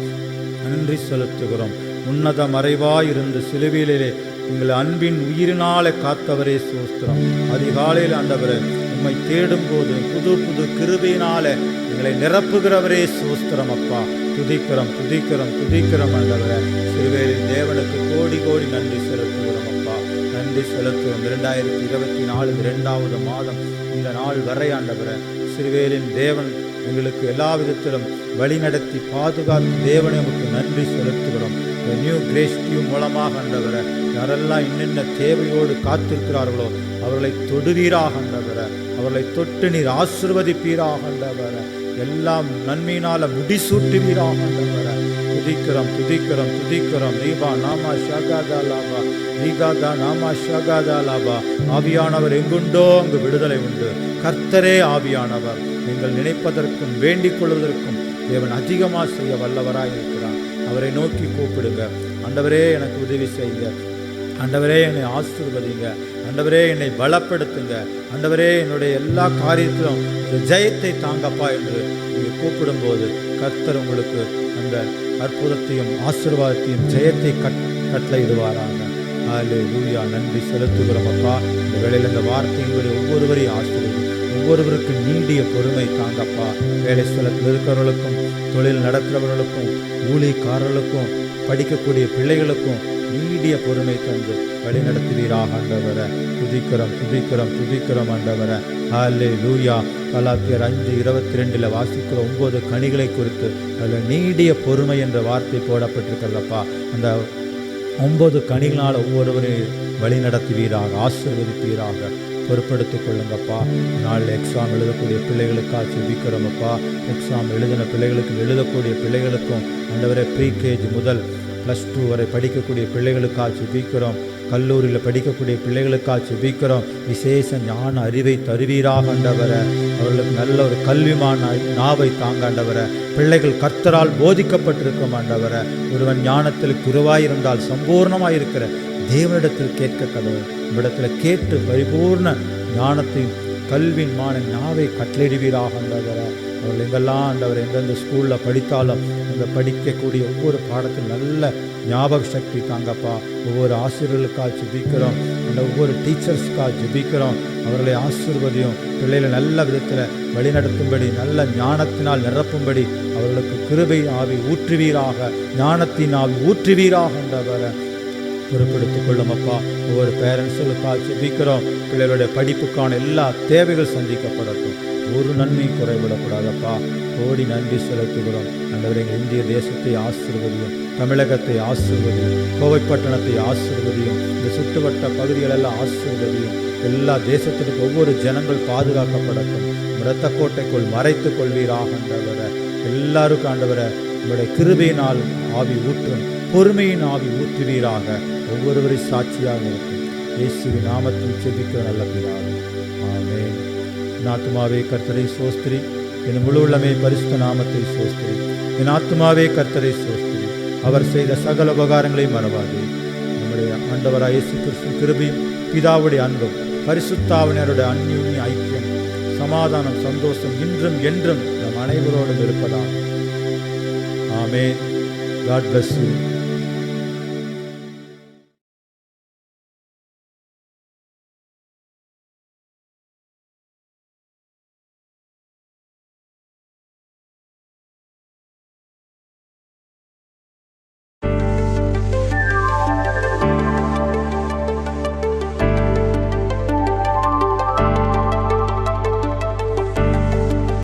நன்றி செலுத்துகிறோம். உன்னத மறைவாயிருந்து சிலுவையிலே எங்கள் அன்பின் உயிரினாலே காத்தவரே சோஸ்திரம். அதிகாலையில் ஆண்டவரே உம்மை தேடும் போது புது புது கிருபையினாலே எங்களை நிரப்புகிறவரே சோஸ்திரம் அப்பா. துதிக்கிறோம் துதிக்கிறோம் துதிக்கிறோம் ஆண்டவரே. சிலுவையில் தேவனுக்கு கோடி கோடி நன்றி செலுத்துகிறோம் அப்பா, நன்றி செலுத்துகிறோம். 2024 2வது மாதம் இந்த நாள் வரை ஆண்டவரே சிலுவையிலின் தேவன் எங்களுக்கு எல்லா விதத்திலும் வழிநடத்தி பாதுகாத்து தேவனை நமக்கு நன்றி செலுத்துகிறோம். இந்த நியூ கிரேஸ் டியூ மூலமாக ஆண்டவரே யாரெல்லாம் இன்னென்ன தேவையோடு காத்திருக்கிறார்களோ அவர்களை தொடுவீராக ஆண்டவரே, அவர்களை தொட்டு நீர் ஆசீர்வதிப்பீராக ஆண்டவரே, எல்லாம் நன்மையினால முடிசூட்டுவீராக ஆண்டவரே. துதிக்கிறோம் துதிக்கிறோம் துதிக்கிறோம். ரீபா நாமா ஷகாதா லாபா, ரீகாதா நாமா ஷகாதா லாபா. ஆவியானவர் எங்குண்டோ அங்கு விடுதலை உண்டு. கர்த்தரே ஆவியானவர். நீங்கள் நினைப்பதற்கும் வேண்டிக் கொள்வதற்கும் தேவன் அதிகமாக செய்ய வல்லவராய் இருக்கிறார். அவரை நோக்கி கூப்பிடுங்க. ஆண்டவரே எனக்கு உதவி செய்யுங்க, ஆண்டவரே என்னை ஆசீர்வதிங்க, ஆண்டவரே என்னை பலப்படுத்துங்க, ஆண்டவரே என்னுடைய எல்லா காரியத்திலும் ஜெயத்தை தாங்கப்பா என்று நீங்கள் கூப்பிடும்போது கர்த்தர் உங்களுக்கு அந்த அற்புதத்தையும் ஆசீர்வாதத்தையும் ஜெயத்தை கட்டளையிடுவாராங்க. அல்லேலூயா. நன்றி செலுத்துகிறோம் அப்பா. இந்த வேளையில் இந்த வார்த்தையின்படி ஒவ்வொருவரையும் ஆசீர்வதி, ஒவ்வொருவருக்கு நீடிய பொறுமை தாங்கப்பா. வேலை ஸ்தலத்தில் இருக்கிறவர்களுக்கும், தொழில் நடத்துகிறவர்களுக்கும், ஊழியக்காரர்களுக்கும், படிக்கக்கூடிய பிள்ளைகளுக்கும் நீடிய பொறுமை தந்து வழி நடத்துவீராக ஆண்டவரே. துதிக்கிறோம் துதிக்கிறோம் துதிக்கிறோம் ஆண்டவரே. அல்லேலூயா. கலாத்தியர் 5:22 வாசிக்கிற 9 கனிகளை குறித்து அதில் நீடிய பொறுமை என்ற வார்த்தை போடப்பட்டிருக்கிறதப்பா. அந்த 9 கனிகளால் ஒவ்வொருவரையும் வழி நடத்துவீராக, ஆசீர்வதிப்பீராக. பொறுப்படுத்திக் கொள்ளுங்கப்பா. நாளில் எக்ஸாம் எழுதக்கூடிய பிள்ளைகளுக்காக ஜெபிக்கிறோமப்பா. எக்ஸாம் எழுதின பிள்ளைகளுக்கும் எழுதக்கூடிய பிள்ளைகளுக்கும் ஆண்டவரே ப்ரீகேஜி முதல் +2 வரை படிக்கக்கூடிய பிள்ளைகளுக்காக ஜெபிக்கிறோம். கல்லூரியில் படிக்கக்கூடிய பிள்ளைகளுக்காக ஜெபிக்கிறோம். விசேஷ ஞான அறிவை தருவீராக ஆண்டவரே. அவர்களுக்கு நல்ல ஒரு கல்விமான நாவை தாங்காண்டவரே. பிள்ளைகள் கர்த்தரால் போதிக்கப்பட்டிருக்கும் ஆண்டவரே. ஒருவன் ஞானத்தில் குறைவாயிருந்தால் சம்பூர்ணமாயிருக்கிற தேவனிடத்தில் கேட்க கடவுள். நம்மிடத்தில் கேட்டு பரிபூர்ண ஞானத்தையும் கல்விமான நாவை கட்டளையிடுவீராக ஆண்டவரே. அவர்கள் எங்கெல்லாம் ஆண்டவர் எந்தெந்த ஸ்கூலில் படித்தாலும் அந்த படிக்கக்கூடிய ஒவ்வொரு பாடத்தில் நல்ல ஞாபக சக்தி தாங்கப்பா. ஒவ்வொரு ஆசிரியர்களுக்காக ஜெபிக்கிறோம், அந்த ஒவ்வொரு டீச்சர்ஸ்க்காக ஜெபிக்கிறோம். அவர்களை ஆசீர்வதியும், பிள்ளைகளை நல்ல விதத்தில் வழிநடத்தும்படி, நல்ல ஞானத்தினால் நிரப்பும்படி அவர்களுக்கு கிருபை ஆவி ஊற்றுவீராக, ஞானத்தின் ஆவி ஊற்றுவீராக ஆண்டவரே. பொறுப்பெடுத்துக் கொள்ளும் அப்பா. ஒவ்வொரு பேரண்ட்ஸுக்காக ஜெபிக்கிறோம். பிள்ளைகளுடைய படிப்புக்கான எல்லா தேவைகள் சந்திக்கப்படட்டும். ஒரு நன்மையும் குறைவிடக்கூடாதப்பா. கோடி நன்றி செலுத்துகிறோம். ஆண்டவரே, எங்கள் இந்திய தேசத்தை ஆசீர்வதியும், தமிழகத்தை ஆசீர்வதியும், கோவை பட்டணத்தை ஆசீர்வதியும், இந்த சுற்றுவட்ட பகுதிகளெல்லாம் ஆசீர்வதியும். எல்லா தேசத்திற்கு ஒவ்வொரு ஜனங்கள் பாதுகாக்கப்படட்டும். இரத்த கோட்டைக்குள் மறைத்துக் கொள்வீராக ஆண்டவரே. எல்லாருக்கும் ஆண்டவரே உங்களுடைய கிருபையினால் ஆவி ஊற்றும், பொறுமையின் ஆவி ஊற்றுவீராக. ஒவ்வொருவரை சாட்சியாக இருக்கும். இயேசுவின் நாமத்தில் ஜெபிக்கிற நல்ல பிதாவே, ஆமென். என் ஆத்துமாவே கர்த்தரை சோஸ்திரி, என் முழு உள்ளமே பரிசுத்த நாமத்தை சோஸ்திரி. என் ஆத்துமாவே கர்த்தரை சோஸ்திரி, அவர் செய்த சகல உபகாரங்களை மறவாதே. நம்முடைய ஆண்டவராய் இயேசு கிறிஸ்து கிருபையும், பிதாவுடைய அன்பும், பரிசுத்த ஆவியானவருடைய அந்யோன்ய ஐக்கியம், சமாதானம், சந்தோஷம் இன்றும் என்றும் நம் அனைவரோடும் இருப்பதாக. ஆமென். God bless you.